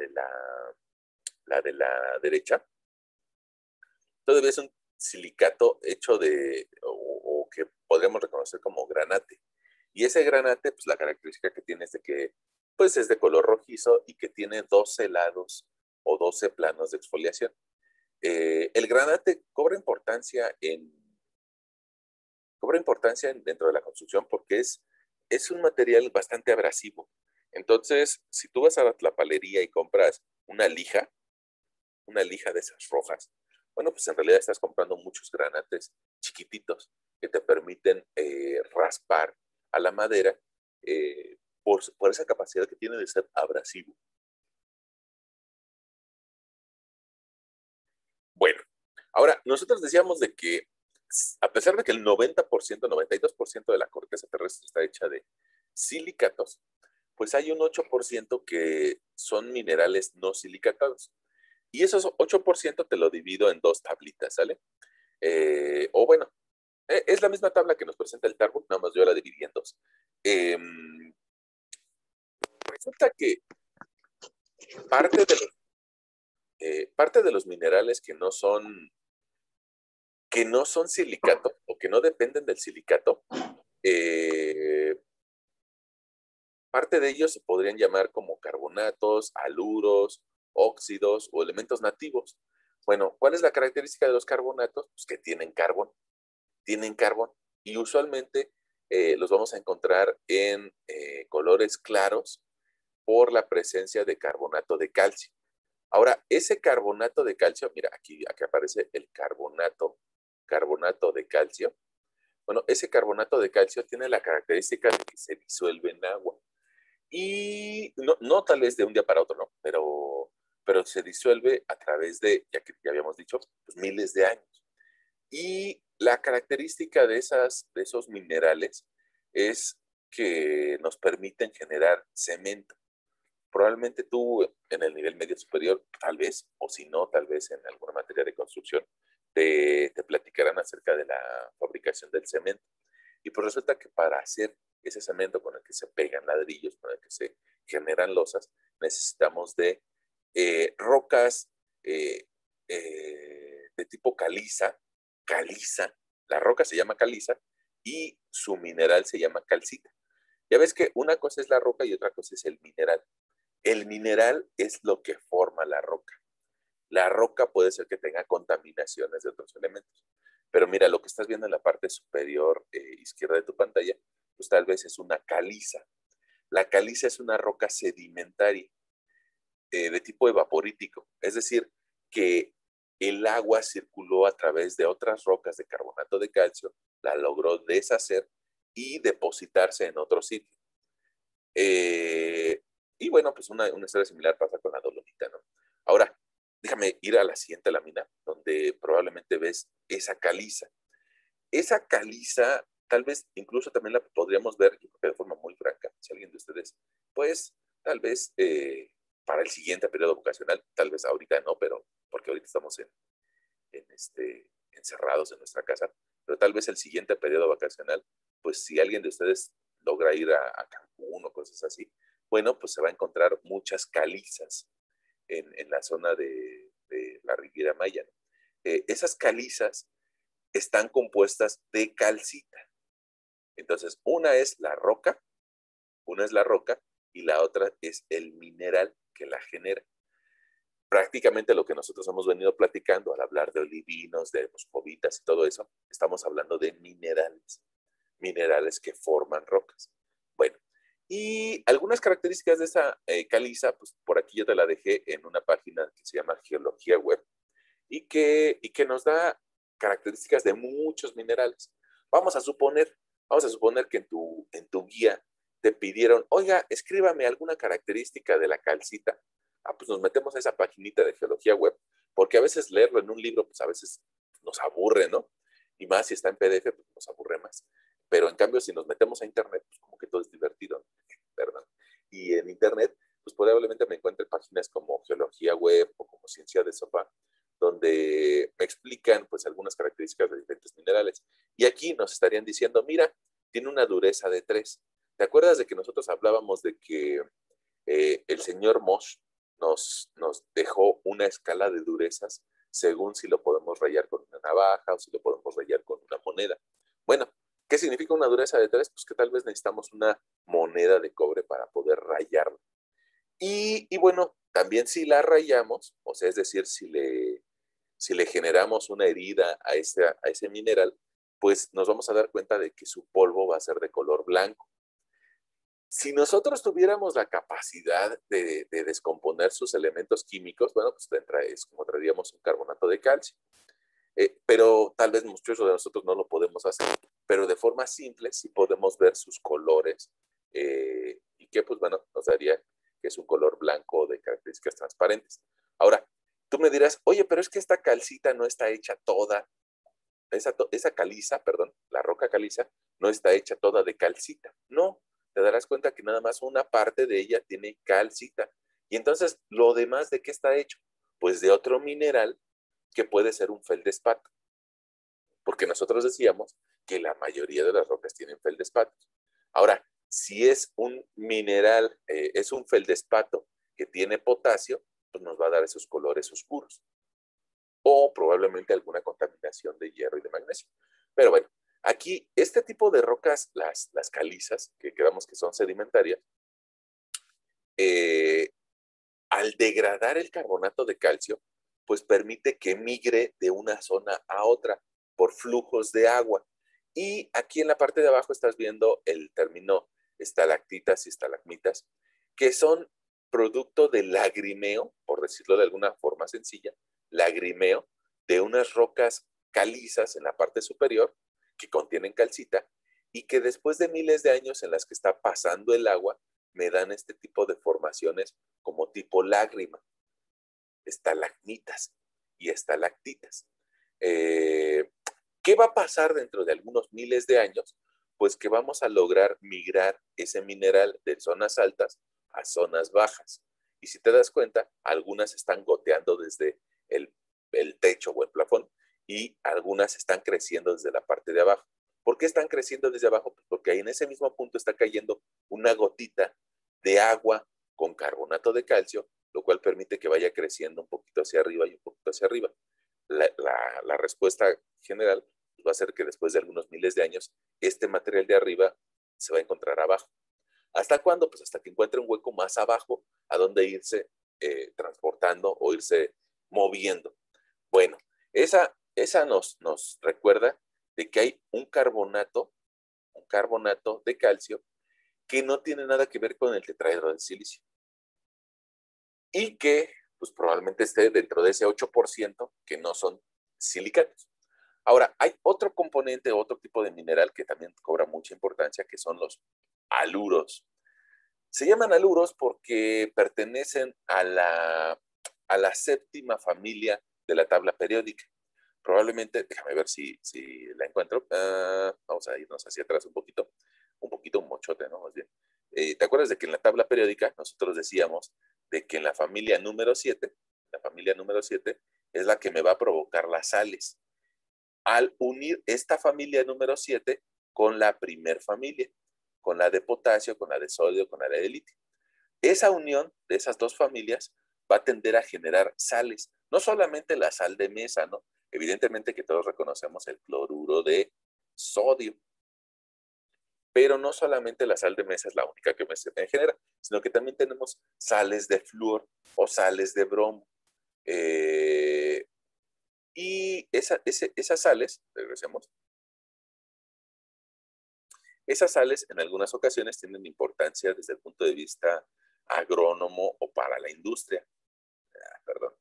de la derecha, todavía es un silicato hecho o que podríamos reconocer como granate. Y ese granate, pues la característica que tiene es de que pues es de color rojizo y que tiene 12 lados o 12 planos de exfoliación. El granate cobra importancia dentro de la construcción porque es un material bastante abrasivo. Entonces, si tú vas a la palería y compras una lija de esas rojas, bueno, pues en realidad estás comprando muchos granates chiquititos que te permiten raspar a la madera por esa capacidad que tiene de ser abrasivo. Bueno, ahora, nosotros decíamos de que a pesar de que el 90%, 92% de la corteza terrestre está hecha de silicatos, pues hay un 8% que son minerales no silicatados. Y esos 8% te lo divido en dos tablitas, ¿sale? O bueno, es la misma tabla que nos presenta el Tarbook, nada más yo la dividí en dos. Eh, Resulta que parte de los, parte de los minerales que no son silicato o que no dependen del silicato, eh, parte de ellos se podrían llamar como carbonatos, haluros, óxidos o elementos nativos. Bueno, ¿cuál es la característica de los carbonatos? Pues que tienen carbón y usualmente los vamos a encontrar en colores claros por la presencia de carbonato de calcio. Ahora, ese carbonato de calcio, mira, aquí aparece el carbonato de calcio. Bueno, ese carbonato de calcio tiene la característica de que se disuelve en agua. Y no tal vez de un día para otro, no, pero se disuelve a través de, ya que ya habíamos dicho, pues miles de años. Y la característica de esos minerales es que nos permiten generar cemento. Probablemente tú en el nivel medio superior, tal vez, o si no, tal vez en alguna materia de construcción, te platicarán acerca de la fabricación del cemento. Y pues resulta que para hacer ese cemento con el que se pegan ladrillos, con el que se generan losas, necesitamos de rocas eh, de tipo caliza, la roca se llama caliza y su mineral se llama calcita. Ya ves que una cosa es la roca y otra cosa es el mineral. El mineral es lo que forma la roca. La roca puede ser que tenga contaminaciones de otros elementos. Pero mira, lo que estás viendo en la parte superior izquierda de tu pantalla, pues tal vez es una caliza. La caliza es una roca sedimentaria de tipo evaporítico, es decir, que el agua circuló a través de otras rocas de carbonato de calcio, la logró deshacer y depositarse en otro sitio. Eh, y bueno, pues una historia similar pasa con la dolomita, ¿no? Ahora, déjame ir a la siguiente lámina, donde probablemente ves esa caliza. Esa caliza, tal vez incluso también la podríamos ver, yo creo que de forma muy franca, si alguien de ustedes, pues tal vez para el siguiente periodo vocacional, tal vez ahorita no, pero porque ahorita estamos encerrados en nuestra casa, pero tal vez el siguiente periodo vacacional, pues si alguien de ustedes logra ir a Cancún o cosas así, bueno, pues se va a encontrar muchas calizas en la zona de la Riviera Maya, ¿no? Esas calizas están compuestas de calcita. Entonces, una es la roca y la otra es el mineral que la genera. Prácticamente lo que nosotros hemos venido platicando al hablar de olivinos, de moscovitas y todo eso, estamos hablando de minerales. minerales que forman rocas. Bueno, y algunas características de esa caliza, pues por aquí yo te la dejé en una página que se llama Geología Web y que nos da características de muchos minerales. Vamos a suponer, que en tu guía te pidieron, oiga, escríbame alguna característica de la calcita. Ah, pues nos metemos a esa paginita de Geología Web, porque a veces leerlo en un libro, pues a veces nos aburre, ¿no? Y más si está en PDF, pues nos aburre más. Pero en cambio, si nos metemos a Internet, pues como que todo es divertido, ¿verdad? Y en Internet, pues probablemente me encuentre páginas como Geología Web o como Ciencia de Sofá, donde me explican pues algunas características de diferentes minerales. Y aquí nos estarían diciendo, mira, tiene una dureza de 3. ¿Te acuerdas de que nosotros hablábamos de que el señor Mosh nos dejó una escala de durezas según si lo podemos rayar con una navaja o si lo podemos rayar con una moneda? Bueno, ¿qué significa una dureza de 3? Pues que tal vez necesitamos una moneda de cobre para poder rayarlo. Y bueno, también si la rayamos, o sea, es decir, si le generamos una herida a ese mineral, pues nos vamos a dar cuenta de que su polvo va a ser de color blanco. Si nosotros tuviéramos la capacidad de descomponer sus elementos químicos, bueno, pues es como traeríamos un carbonato de calcio. Pero tal vez muchos de nosotros no lo podemos hacer, pero de forma simple sí podemos ver sus colores y que pues bueno, nos daría que es un color blanco de características transparentes. Ahora, tú me dirás, oye, pero es que esta calcita no está hecha toda, esa caliza, perdón, la roca caliza, no está hecha toda de calcita. No, te darás cuenta que nada más una parte de ella tiene calcita. Y entonces, ¿lo demás de qué está hecho? Pues de otro mineral que puede ser un feldespato, porque nosotros decíamos que la mayoría de las rocas tienen feldespatos. Ahora, si es un mineral, es un feldespato que tiene potasio, pues nos va a dar esos colores oscuros o probablemente alguna contaminación de hierro y de magnesio. Pero bueno, aquí este tipo de rocas, las calizas, que quedamos que son sedimentarias, eh, al degradar el carbonato de calcio, pues permite que migre de una zona a otra por flujos de agua. Y aquí en la parte de abajo estás viendo el término estalactitas y estalagmitas, que son producto del lagrimeo, por decirlo de alguna forma sencilla, lagrimeo de unas rocas calizas en la parte superior que contienen calcita y que después de miles de años en las que está pasando el agua, me dan este tipo de formaciones como tipo lágrima, estalagmitas y estalactitas. Eh, ¿Qué va a pasar dentro de algunos miles de años? Pues que vamos a lograr migrar ese mineral de zonas altas a zonas bajas. Y si te das cuenta, algunas están goteando desde el techo o el plafón y algunas están creciendo desde la parte de abajo. ¿Por qué están creciendo desde abajo? Pues porque ahí en ese mismo punto está cayendo una gotita de agua con carbonato de calcio, lo cual permite que vaya creciendo un poquito hacia arriba y un poquito hacia arriba. La respuesta general va a ser que después de algunos miles de años, este material de arriba se va a encontrar abajo. ¿Hasta cuándo? Pues hasta que encuentre un hueco más abajo a donde irse transportando o irse moviendo. Bueno, esa nos recuerda de que hay un carbonato de calcio que no tiene nada que ver con el tetraedro de silicio y que pues probablemente esté dentro de ese 8% que no son silicatos. Ahora, hay otro componente, otro tipo de mineral que también cobra mucha importancia, que son los aluros. Se llaman aluros porque pertenecen a la séptima familia de la tabla periódica. Probablemente, déjame ver si la encuentro. Vamos a irnos hacia atrás un mochote, ¿no? Más bien. ¿Te acuerdas de que en la tabla periódica nosotros decíamos de que en la familia número 7 es la que me va a provocar las sales? Al unir esta familia número 7 con la primer familia, con la de potasio, con la de sodio, con la de litio. Esa unión de esas dos familias va a tender a generar sales, no solamente la sal de mesa, ¿no? Evidentemente que todos reconocemos el cloruro de sodio, pero no solamente la sal de mesa es la única que se me genera, sino que también tenemos sales de flúor o sales de bromo. Eh, y esas sales, regresemos, Esas sales en algunas ocasiones tienen importancia desde el punto de vista agrónomo o para la industria. Perdón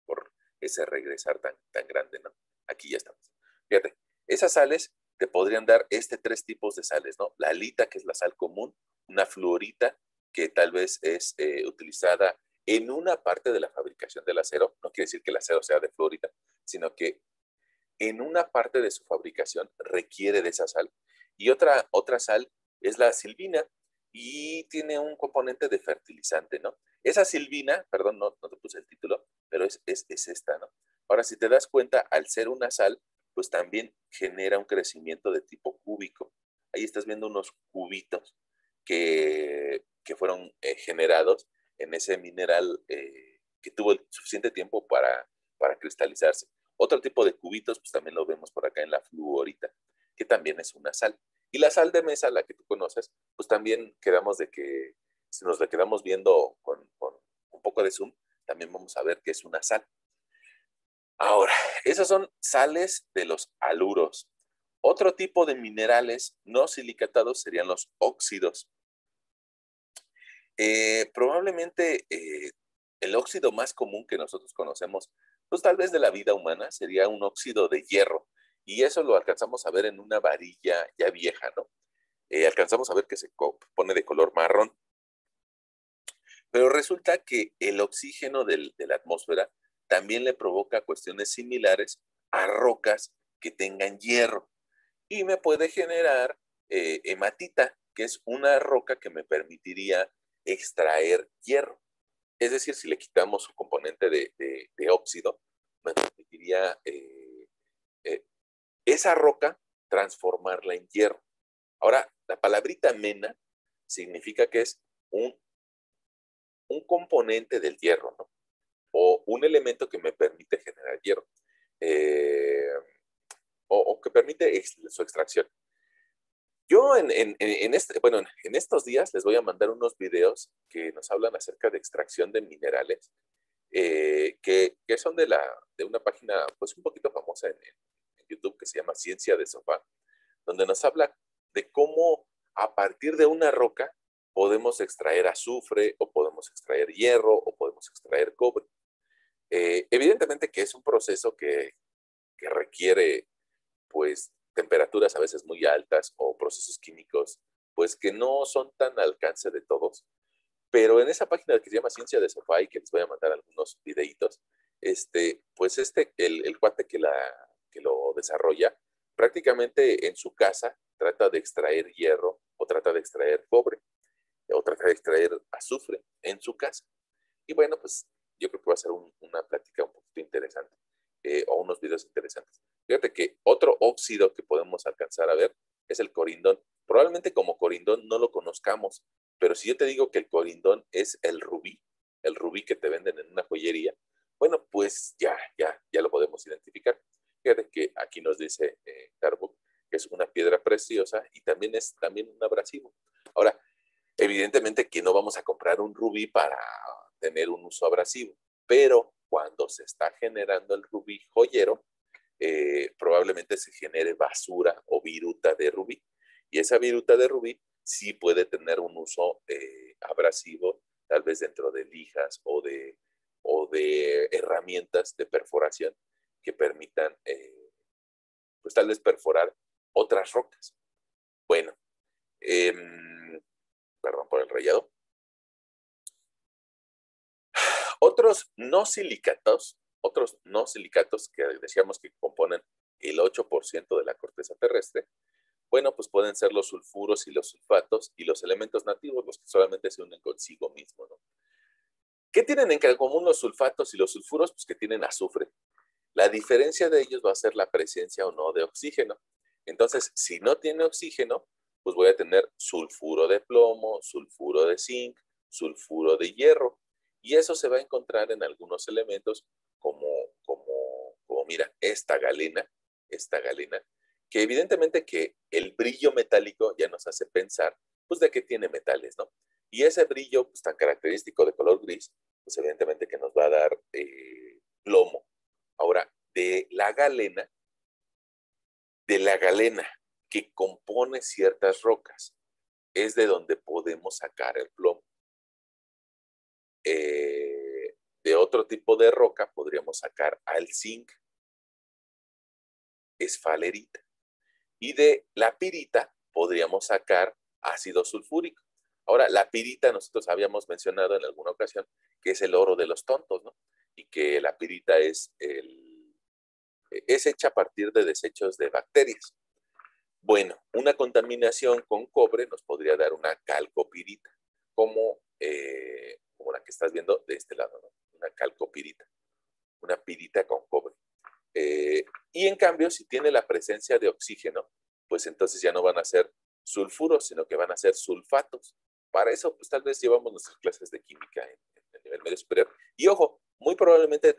por ese regresar tan grande, ¿no? Aquí ya estamos. Fíjate, esas sales te podrían dar tres tipos de sales, ¿no? La halita, que es la sal común, una fluorita, que tal vez es utilizada en una parte de la fabricación del acero, no quiere decir que el acero sea de fluorita, sino que en una parte de su fabricación requiere de esa sal. Y otra sal es la silvina y tiene un componente de fertilizante, ¿no? Esa silvina, perdón, no te puse el título, pero es esta, ¿no? Ahora, si te das cuenta, al ser una sal, pues también genera un crecimiento de tipo cúbico. Ahí estás viendo unos cubitos que fueron generados en ese mineral que tuvo el suficiente tiempo para cristalizarse. Otro tipo de cubitos, pues también lo vemos por acá en la fluorita, que también es una sal. Y la sal de mesa, la que tú conoces, pues también quedamos de que, si nos la quedamos viendo con un poco de zoom, también vamos a ver que es una sal. Ahora, esas son sales de los haluros. Otro tipo de minerales no silicatados serían los óxidos. Probablemente el óxido más común que nosotros conocemos, pues tal vez de la vida humana, sería un óxido de hierro. Y eso lo alcanzamos a ver en una varilla ya vieja, ¿no? Alcanzamos a ver que se pone de color marrón. Pero resulta que el oxígeno de la atmósfera también le provoca cuestiones similares a rocas que tengan hierro. Y me puede generar hematita, que es una roca que me permitiría extraer hierro. Es decir, si le quitamos su componente de óxido, me permitiría eh, esa roca transformarla en hierro. Ahora, la palabrita mena significa que es un componente del hierro, ¿no? O un elemento que me permite generar hierro, eh, o que permite su extracción. Yo bueno, en estos días les voy a mandar unos videos que nos hablan acerca de extracción de minerales, que son de una página pues un poquito famosa en YouTube que se llama Ciencia de Sofá, donde nos habla de cómo a partir de una roca podemos extraer azufre o podemos extraer hierro o podemos extraer cobre. Evidentemente que es un proceso que requiere pues temperaturas a veces muy altas o procesos químicos pues que no son tan al alcance de todos. Pero en esa página que se llama Ciencia de Sofá y que les voy a mandar algunos videitos, pues el cuate que lo desarrolla, prácticamente en su casa trata de extraer hierro o trata de extraer cobre o trata de extraer azufre en su casa. Y bueno, pues yo creo que va a ser una plática un poquito interesante o unos videos interesantes. Fíjate que otro óxido que podemos alcanzar a ver es el corindón. Probablemente como corindón no lo conozcamos, pero si yo te digo que el corindón es el rubí que te venden en una joyería, bueno, pues ya lo podemos identificar. Fíjate que aquí nos dice Starbucks que es una piedra preciosa y también es también un abrasivo. Ahora, evidentemente que no vamos a comprar un rubí para tener un uso abrasivo, pero cuando se está generando el rubí joyero, probablemente se genere basura o viruta de rubí. Y esa viruta de rubí sí puede tener un uso abrasivo, tal vez dentro de lijas o de herramientas de perforación que permitan, pues tal vez perforar otras rocas. Bueno, perdón por el rayado. Otros no silicatos que decíamos que componen el 8% de la corteza terrestre, bueno, pues pueden ser los sulfuros y los sulfatos y los elementos nativos, los que solamente se unen consigo mismo, ¿no? ¿Qué tienen en común los sulfatos y los sulfuros? Pues que tienen azufre. La diferencia de ellos va a ser la presencia o no de oxígeno. Entonces, si no tiene oxígeno, pues voy a tener sulfuro de plomo, sulfuro de zinc, sulfuro de hierro. Y eso se va a encontrar en algunos elementos como mira, esta galena, que evidentemente que el brillo metálico ya nos hace pensar, pues de que tiene metales, ¿no? Y ese brillo, pues tan característico de color gris, pues evidentemente que nos va a dar plomo. Ahora, de la galena, que compone ciertas rocas. Es de donde podemos sacar el plomo. De otro tipo de roca podríamos sacar al zinc, esfalerita. Y de la pirita podríamos sacar ácido sulfúrico. Ahora, la pirita nosotros habíamos mencionado en alguna ocasión que es el oro de los tontos, ¿no? Y que la pirita es hecha a partir de desechos de bacterias. Bueno, una contaminación con cobre nos podría dar una calcopirita, como la que estás viendo de este lado, ¿no? Una calcopirita, una pirita con cobre. Y en cambio, si tiene la presencia de oxígeno, pues entonces ya no van a ser sulfuros, sino que van a ser sulfatos. Para eso, pues tal vez llevamos nuestras clases de química en el nivel medio superior. Y ojo, muy probablemente,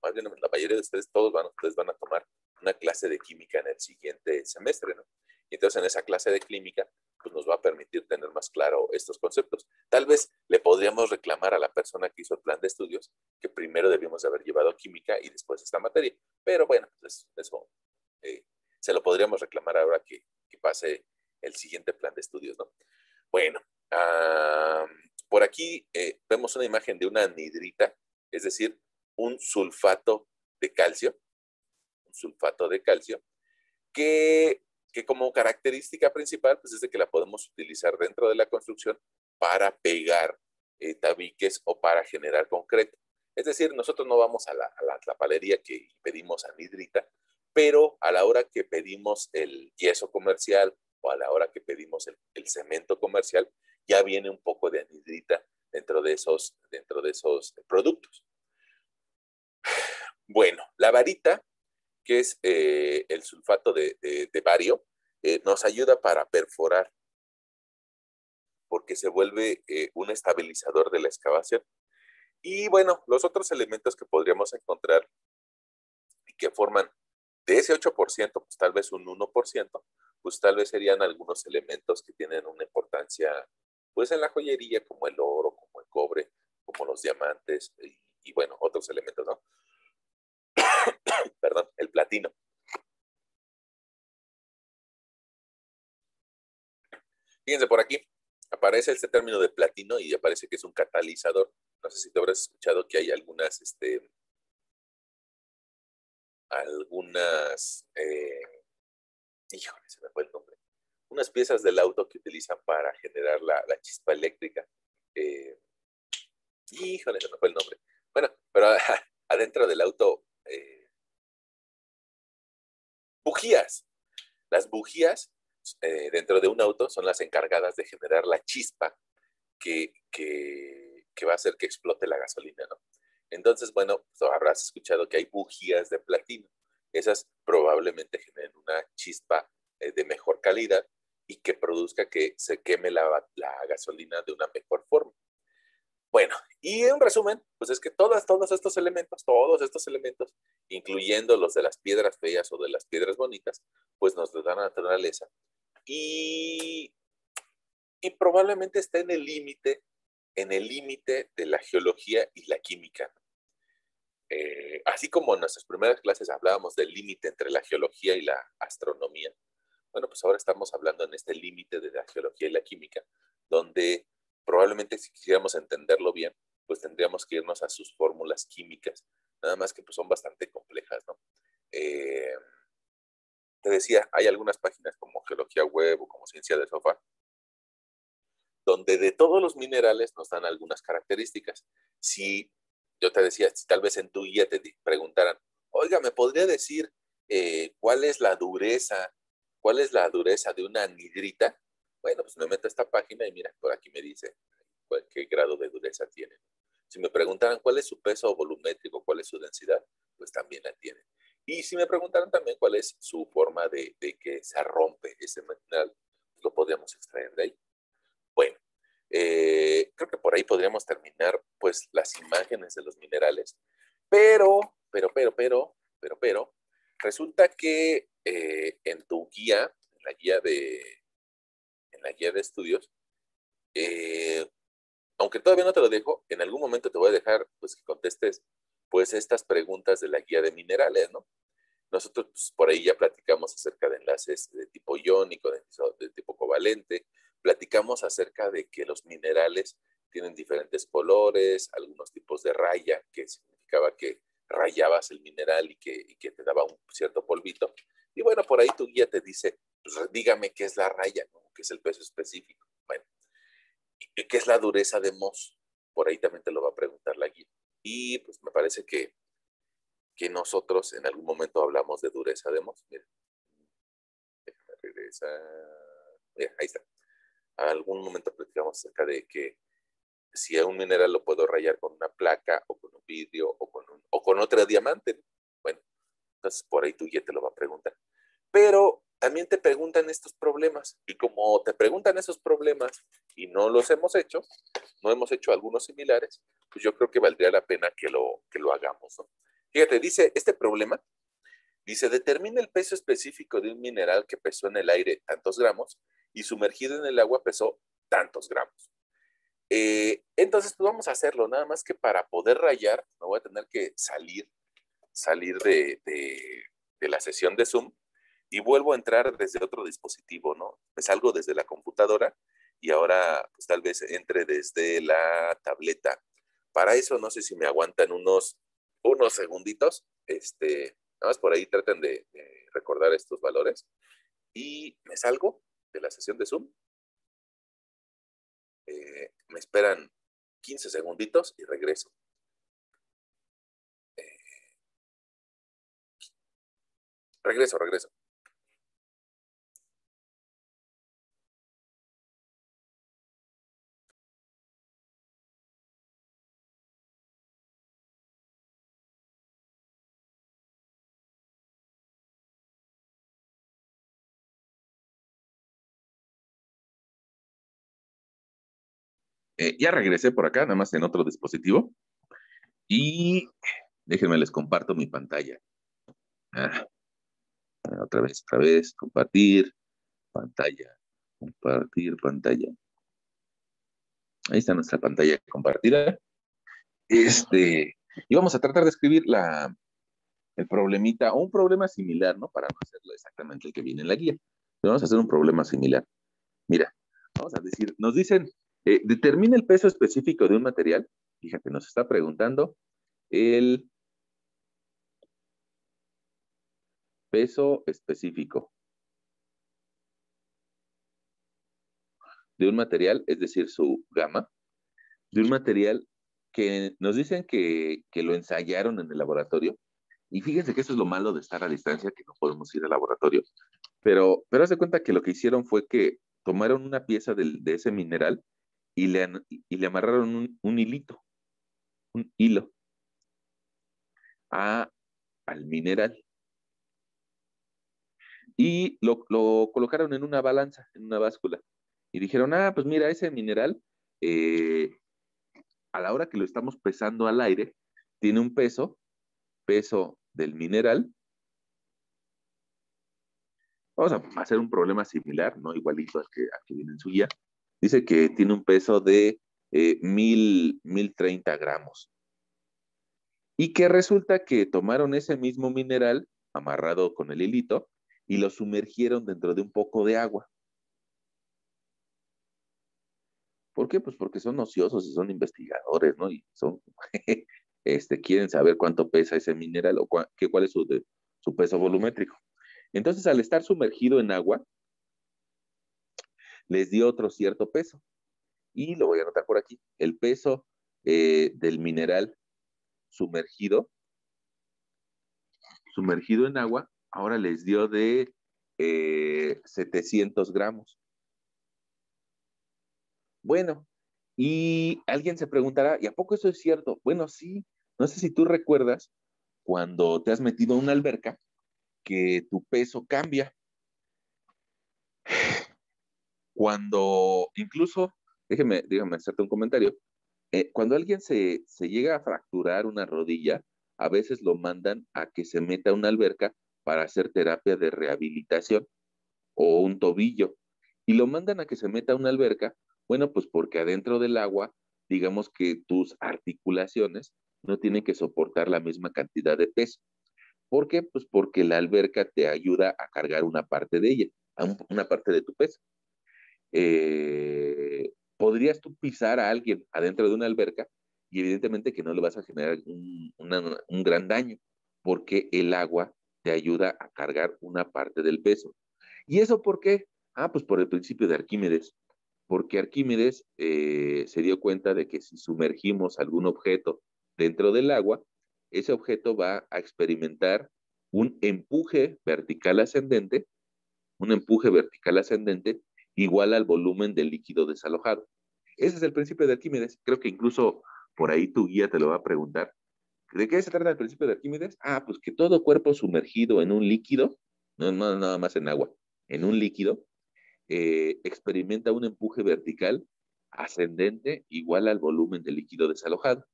más bien la mayoría de ustedes, ustedes van a tomar una clase de química en el siguiente semestre, ¿no? Y entonces en esa clase de química, pues nos va a permitir tener más claro estos conceptos. Tal vez le podríamos reclamar a la persona que hizo el plan de estudios que primero debimos de haber llevado química y después esta materia. Pero bueno, pues eso se lo podríamos reclamar ahora que pase el siguiente plan de estudios, ¿no? Bueno, por aquí vemos una imagen de una anhidrita, es decir, un sulfato de calcio, que como característica principal, pues es de que la podemos utilizar dentro de la construcción para pegar tabiques o para generar concreto. Es decir, nosotros no vamos a la palería que pedimos anhidrita, pero a la hora que pedimos el yeso comercial o a la hora que pedimos el cemento comercial, ya viene un poco de anhidrita dentro de esos productos. Bueno, la varita, que es el sulfato de bario, nos ayuda para perforar, porque se vuelve un estabilizador de la excavación. Y bueno, los otros elementos que podríamos encontrar y que forman de ese 8%, pues tal vez un 1%, pues tal vez serían algunos elementos que tienen una importancia, pues en la joyería, como el oro, como el cobre, como los diamantes y bueno, otros elementos, ¿no? Perdón, el platino. Fíjense por aquí, aparece este término de platino y aparece que es un catalizador. No sé si te habrás escuchado que hay algunas, híjole, se me fue el nombre, unas piezas del auto que utilizan para generar la chispa eléctrica. Híjole, se me fue el nombre. Bueno, pero adentro del auto, bujías. Las bujías dentro de un auto son las encargadas de generar la chispa que va a hacer que explote la gasolina, ¿no? Entonces, bueno, pues habrás escuchado que hay bujías de platino. Esas probablemente generen una chispa de mejor calidad y que produzca que se queme la gasolina de una mejor forma. Bueno, y en resumen, pues es que todos estos elementos, incluyendo los de las piedras feas o de las piedras bonitas, pues nos dan la naturaleza. Y probablemente está en el límite de la geología y la química. Así como en nuestras primeras clases hablábamos del límite entre la geología y la astronomía, bueno, pues ahora estamos hablando en este límite de la geología y la química, donde probablemente si quisiéramos entenderlo bien, pues tendríamos que irnos a sus fórmulas químicas, nada más que pues son bastante complejas, ¿no? Te decía, hay algunas páginas como Geología Web o como Ciencia de Sofá, donde de todos los minerales nos dan algunas características. Si yo te decía, si tal vez en tu guía te preguntaran, oiga, ¿me podría decir cuál es la dureza de una anhidrita? Bueno, pues me meto a esta página y mira, por aquí me dice qué grado de dureza tiene. Si me preguntaran cuál es su peso volumétrico, cuál es su densidad, pues también la tiene. Y si me preguntaran también cuál es su forma de que se rompe ese mineral, pues lo podríamos extraer de ahí. Bueno, creo que por ahí podríamos terminar pues las imágenes de los minerales, pero, resulta que en tu guía, en la guía de estudios, aunque todavía no te lo dejo, en algún momento te voy a dejar pues que contestes pues estas preguntas de la guía de minerales, ¿no? Nosotros pues, por ahí ya platicamos acerca de enlaces de tipo iónico, de tipo covalente, platicamos acerca de que los minerales tienen diferentes colores, algunos tipos de raya, que significaba que rayabas el mineral y que te daba un cierto polvito. Y bueno, por ahí tu guía te dice, pues dígame qué es la raya, ¿no? ¿Qué es el peso específico? Bueno, ¿y qué es la dureza de Mohs? Por ahí también te lo va a preguntar la guía. Y pues me parece que nosotros en algún momento hablamos de dureza de Mohs. Mira, déjame regresar. Mira, ahí está. Algún momento platicamos acerca de que si a un mineral lo puedo rayar con una placa o con un vidrio o con otra diamante. Bueno, entonces por ahí tú ya te lo va a preguntar. Pero también te preguntan estos problemas y como te preguntan esos problemas y no los hemos hecho, no hemos hecho algunos similares, pues yo creo que valdría la pena que lo hagamos, ¿no? Fíjate, dice este problema, dice, determina el peso específico de un mineral que pesó en el aire tantos gramos y sumergido en el agua pesó tantos gramos. Entonces, pues vamos a hacerlo, nada más que para poder rayar, me voy a tener que salir de la sesión de Zoom y vuelvo a entrar desde otro dispositivo, ¿no? Me salgo desde la computadora y ahora pues tal vez entre desde la tableta. Para eso no sé si me aguantan unos segunditos, nada más por ahí traten de recordar estos valores y me salgo de la sesión de Zoom, me esperan 15 segunditos y regreso. Regreso. Ya regresé por acá, nada más en otro dispositivo. Y déjenme les comparto mi pantalla. Ah, otra vez, compartir pantalla. Ahí está nuestra pantalla compartida. Y vamos a tratar de escribir el problemita o un problema similar, ¿no? Para no hacerlo exactamente el que viene en la guía. Pero vamos a hacer un problema similar. Mira, vamos a decir, nos dicen, determina el peso específico de un material. Fíjate, nos está preguntando el peso específico de un material, es decir, su gama, de un material que nos dicen que lo ensayaron en el laboratorio. Y fíjense que eso es lo malo de estar a distancia, que no podemos ir al laboratorio. Pero haz de cuenta que lo que hicieron fue que tomaron una pieza de ese mineral y le amarraron un hilito, un hilo al mineral. Y lo colocaron en una balanza, en una báscula. Y dijeron, pues mira, ese mineral, eh, a la hora que lo estamos pesando al aire, tiene un peso del mineral. Vamos a hacer un problema similar, ¿no? Igualito al que viene en su guía. Dice que tiene un peso de 1030 gramos. Y que resulta que tomaron ese mismo mineral amarrado con el hilito y lo sumergieron dentro de un poco de agua. ¿Por qué? Pues porque son ociosos y son investigadores, ¿no? Y quieren saber cuánto pesa ese mineral o cuál es su peso volumétrico. Entonces, al estar sumergido en agua, les dio otro cierto peso. Y lo voy a anotar por aquí. El peso del mineral sumergido, sumergido en agua, ahora les dio de 700 gramos. Bueno, y alguien se preguntará, ¿y a poco eso es cierto? Bueno, sí, no sé si tú recuerdas cuando te has metido a una alberca que tu peso cambia. Cuando incluso, déjame hacerte un comentario, cuando alguien se llega a fracturar una rodilla, a veces lo mandan a que se meta a una alberca para hacer terapia de rehabilitación o un tobillo. Y lo mandan a que se meta a una alberca, bueno, pues porque adentro del agua, digamos que tus articulaciones no tienen que soportar la misma cantidad de peso. ¿Por qué? Pues porque la alberca te ayuda a cargar una parte de ella, una parte de tu peso. Podrías tú pisar a alguien adentro de una alberca y evidentemente que no le vas a generar un gran daño, porque el agua te ayuda a cargar una parte del peso. ¿Y eso por qué? Ah, pues por el principio de Arquímedes, porque Arquímedes se dio cuenta de que si sumergimos algún objeto dentro del agua, ese objeto va a experimentar un empuje vertical ascendente, un empuje vertical ascendente igual al volumen del líquido desalojado. Ese es el principio de Arquímedes. Creo que incluso por ahí tu guía te lo va a preguntar. ¿De qué se trata el principio de Arquímedes? Ah, pues que todo cuerpo sumergido en un líquido, no nada más en agua, en un líquido, experimenta un empuje vertical ascendente igual al volumen del líquido desalojado.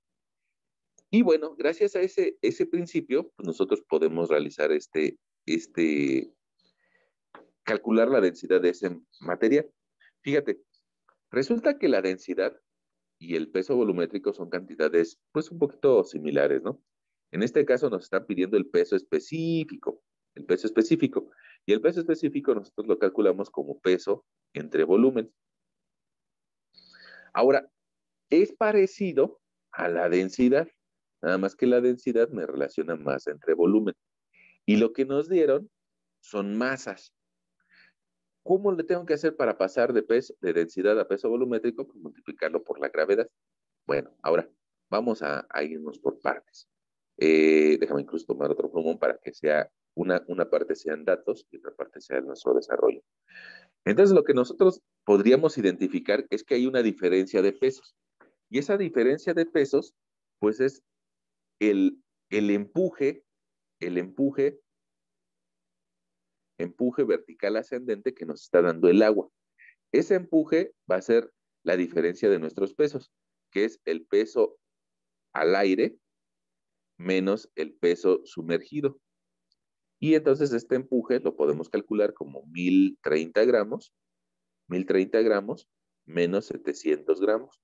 Y bueno, gracias a ese principio, pues nosotros podemos realizar calcular la densidad de ese material. Fíjate, resulta que la densidad y el peso volumétrico son cantidades pues un poquito similares, ¿no? En este caso nos están pidiendo el peso específico, y el peso específico nosotros lo calculamos como peso entre volumen. Ahora, es parecido a la densidad, nada más que la densidad me relaciona más entre volumen. Y lo que nos dieron son masas. ¿Cómo le tengo que hacer para pasar de densidad a peso volumétrico? Pues multiplicarlo por la gravedad. Bueno, ahora vamos a irnos por partes. Déjame incluso tomar otro plumón para que sea una parte sean datos y otra parte sea nuestro desarrollo. Entonces, lo que nosotros podríamos identificar es que hay una diferencia de pesos. Y esa diferencia de pesos, pues es el, el empuje, el empuje, empuje vertical ascendente que nos está dando el agua. Ese empuje va a ser la diferencia de nuestros pesos, que es el peso al aire menos el peso sumergido. Y entonces este empuje lo podemos calcular como 1030 gramos menos 700 gramos.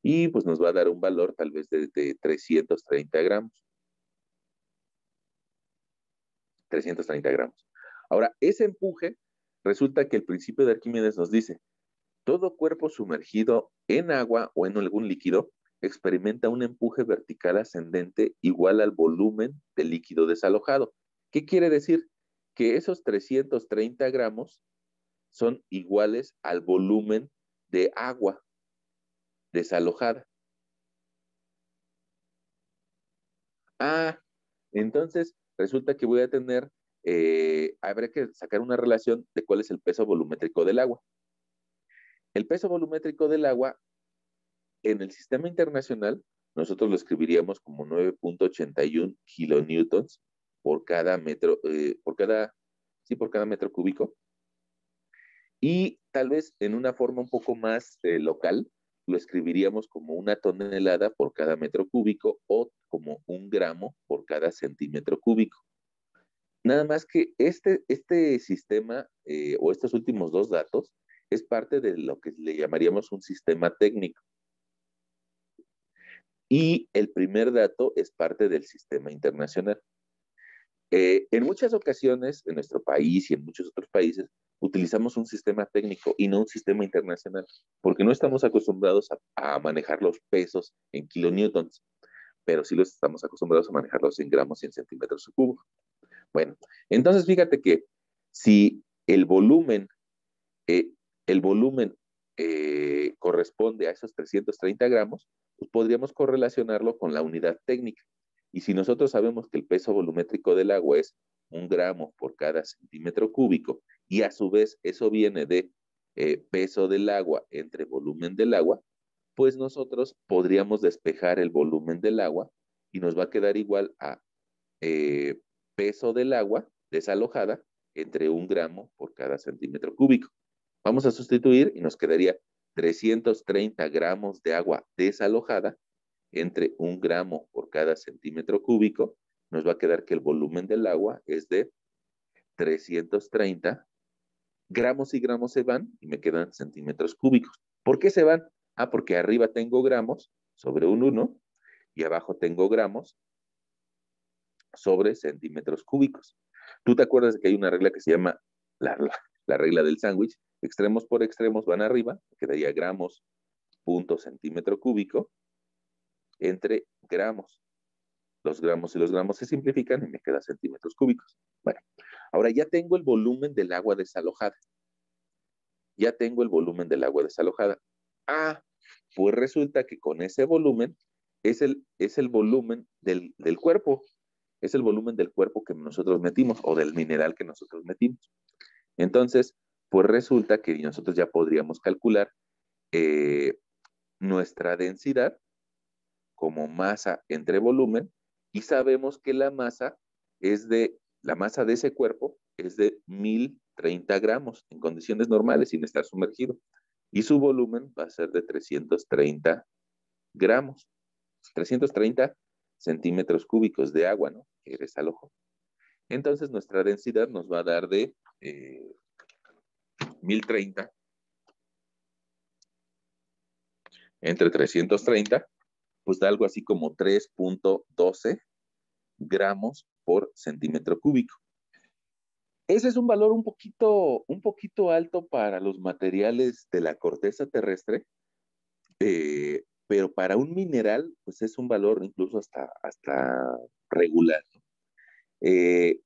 Y pues nos va a dar un valor tal vez de 330 gramos. 330 gramos. Ahora, ese empuje, resulta que el principio de Arquímedes nos dice, todo cuerpo sumergido en agua o en algún líquido experimenta un empuje vertical ascendente igual al volumen del líquido desalojado. ¿Qué quiere decir? Que esos 330 gramos son iguales al volumen de agua desalojada. Ah, entonces resulta que voy a tener, habrá que sacar una relación de cuál es el peso volumétrico del agua. El peso volumétrico del agua en el sistema internacional, nosotros lo escribiríamos como 9.81 kilonewtons por cada metro, por cada metro cúbico. Y tal vez en una forma un poco más local, lo escribiríamos como una tonelada por cada metro cúbico o como 1 gramo por cada centímetro cúbico. Nada más que este sistema o estos últimos dos datos es parte de lo que le llamaríamos un sistema técnico. Y el primer dato es parte del sistema internacional. En muchas ocasiones, en nuestro país y en muchos otros países, utilizamos un sistema técnico y no un sistema internacional, porque no estamos acostumbrados a manejar los pesos en kilonewtons, pero sí los estamos acostumbrados a manejarlos en gramos y en centímetros cúbicos. Bueno, entonces fíjate que si eh, el volumen corresponde a esos 330 gramos, pues podríamos correlacionarlo con la unidad técnica. Y si nosotros sabemos que el peso volumétrico del agua es 1 gramo por cada centímetro cúbico, y a su vez eso viene de peso del agua entre volumen del agua, pues nosotros podríamos despejar el volumen del agua y nos va a quedar igual a eh, peso del agua desalojada entre 1 gramo por cada centímetro cúbico. Vamos a sustituir y nos quedaría 330 gramos de agua desalojada entre 1 gramo por cada centímetro cúbico. Nos va a quedar que el volumen del agua es de 330 gramos, y gramos se van y me quedan centímetros cúbicos. ¿Por qué se van? Ah, porque arriba tengo gramos sobre un 1 y abajo tengo gramos sobre centímetros cúbicos. ¿Tú te acuerdas de que hay una regla que se llama la regla del sándwich? Extremos por extremos van arriba, quedaría gramos punto centímetro cúbico entre gramos. Los gramos y los gramos se simplifican y me queda centímetros cúbicos. Bueno, ahora ya tengo el volumen del agua desalojada. Ya tengo el volumen del agua desalojada. Ah, pues resulta que con ese volumen es el volumen del cuerpo. Es el volumen del cuerpo que nosotros metimos o del mineral que nosotros metimos. Entonces, pues resulta que nosotros ya podríamos calcular nuestra densidad como masa entre volumen y sabemos que la masa de ese cuerpo es de 1030 gramos en condiciones normales sin estar sumergido y su volumen va a ser de 330 gramos, 330 centímetros cúbicos de agua, ¿no? Que desalojó. Entonces nuestra densidad nos va a dar de 1030 entre 330, pues da algo así como 3.12 gramos por centímetro cúbico. Ese es un valor un poquito alto para los materiales de la corteza terrestre, pero para un mineral, pues es un valor incluso hasta regular.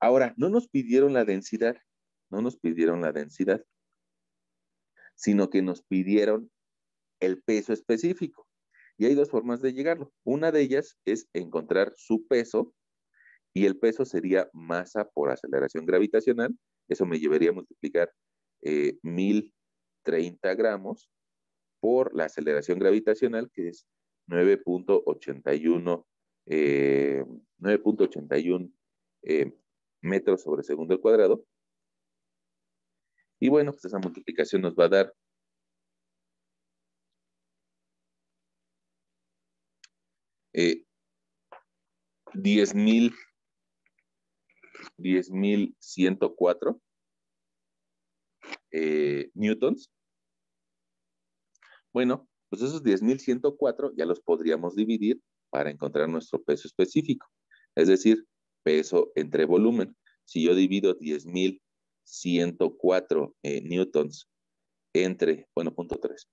Ahora, no nos pidieron la densidad, sino que nos pidieron el peso específico. Y hay dos formas de llegarlo. Una de ellas es encontrar su peso, y el peso sería masa por aceleración gravitacional. Eso me llevaría a multiplicar 1030 gramos por la aceleración gravitacional, que es 9.81 metros sobre segundo al cuadrado. Y bueno, pues esa multiplicación nos va a dar 10.104 newtons. Bueno, pues esos 10.104 ya los podríamos dividir para encontrar nuestro peso específico. Es decir, peso entre volumen. Si yo divido 10.104 newtons entre, bueno, punto 3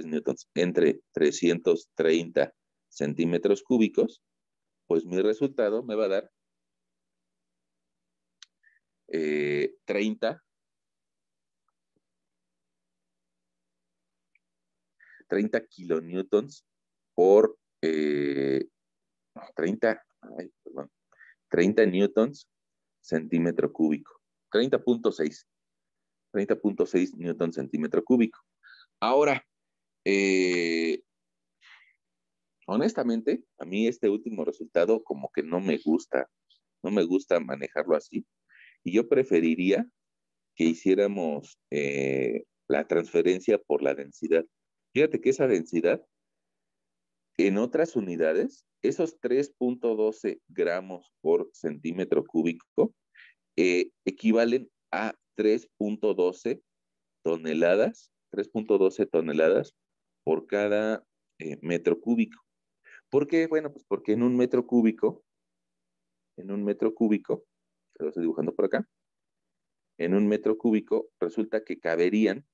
newtons entre 330 centímetros cúbicos, pues mi resultado me va a dar 30 kilonewtons por 30 newtons centímetro cúbico. 30.6 newtons centímetro cúbico. Ahora, honestamente, a mí este último resultado como que no me gusta manejarlo así. Y yo preferiría que hiciéramos la transferencia por la densidad. Fíjate que esa densidad, en otras unidades, esos 3.12 gramos por centímetro cúbico equivalen a 3.12 toneladas por cada metro cúbico. ¿Por qué? Bueno, pues porque en un metro cúbico, lo estoy dibujando por acá, en un metro cúbico resulta que caberían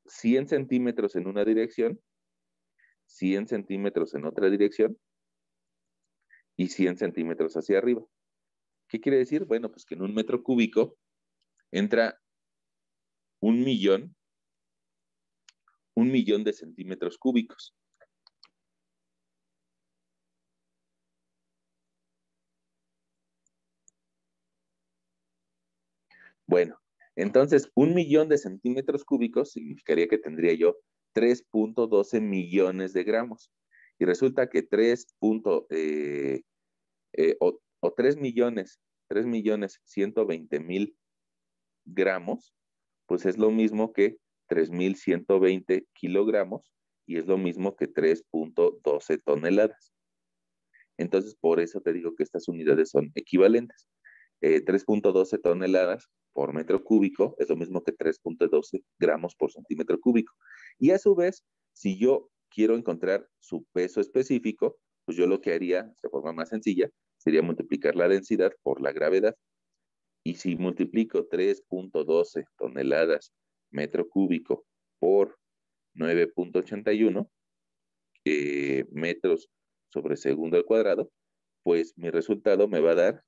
100 centímetros en una dirección, 100 centímetros en otra dirección y 100 centímetros hacia arriba. ¿Qué quiere decir? Bueno, pues que en un metro cúbico entra 1.000.000 de centímetros cúbicos. Bueno, entonces 1.000.000 de centímetros cúbicos significaría que tendría yo 3.12 millones de gramos. Y resulta que 3.120.000 gramos, pues es lo mismo que 3.120 kilogramos y es lo mismo que 3.12 toneladas. Entonces, por eso te digo que estas unidades son equivalentes. 3.12 toneladas por metro cúbico es lo mismo que 3.12 gramos por centímetro cúbico. Y a su vez, si yo quiero encontrar su peso específico, pues yo lo que haría de forma más sencilla sería multiplicar la densidad por la gravedad. Y si multiplico 3.12 toneladas metro cúbico por 9.81 metros sobre segundo al cuadrado, pues mi resultado me va a dar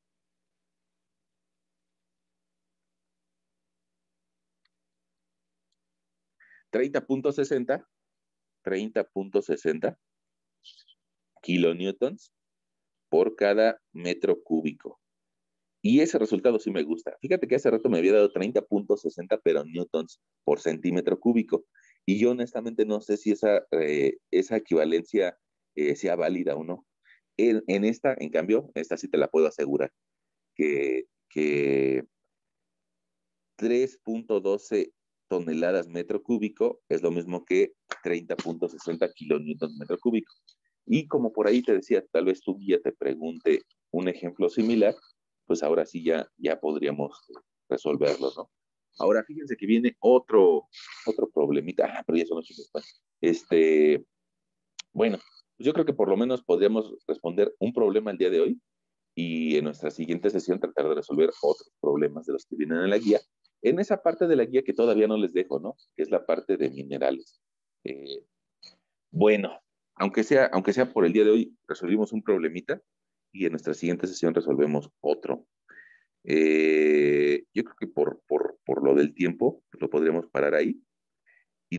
30.60 kilonewtons por cada metro cúbico. Y ese resultado sí me gusta. Fíjate que hace rato me había dado 30.60, pero newtons por centímetro cúbico. Y yo honestamente no sé si esa equivalencia sea válida o no. En esta, en cambio, esta sí te la puedo asegurar, que 3.12 toneladas metro cúbico es lo mismo que 30.60 kilonewtons metro cúbico. Y como por ahí te decía, tal vez tu guía te pregunte un ejemplo similar, pues ahora sí ya podríamos resolverlo, ¿no? Ahora fíjense que viene otro problemita. Pero ya son 8:50. Bueno, pues yo creo que por lo menos podríamos responder un problema el día de hoy y en nuestra siguiente sesión tratar de resolver otros problemas de los que vienen en la guía. En esa parte de la guía que todavía no les dejo, ¿no? Que es la parte de minerales. Eh, bueno, aunque sea por el día de hoy, resolvimos un problemita y en nuestra siguiente sesión resolvemos otro. Yo creo que por lo del tiempo, pues lo podríamos parar ahí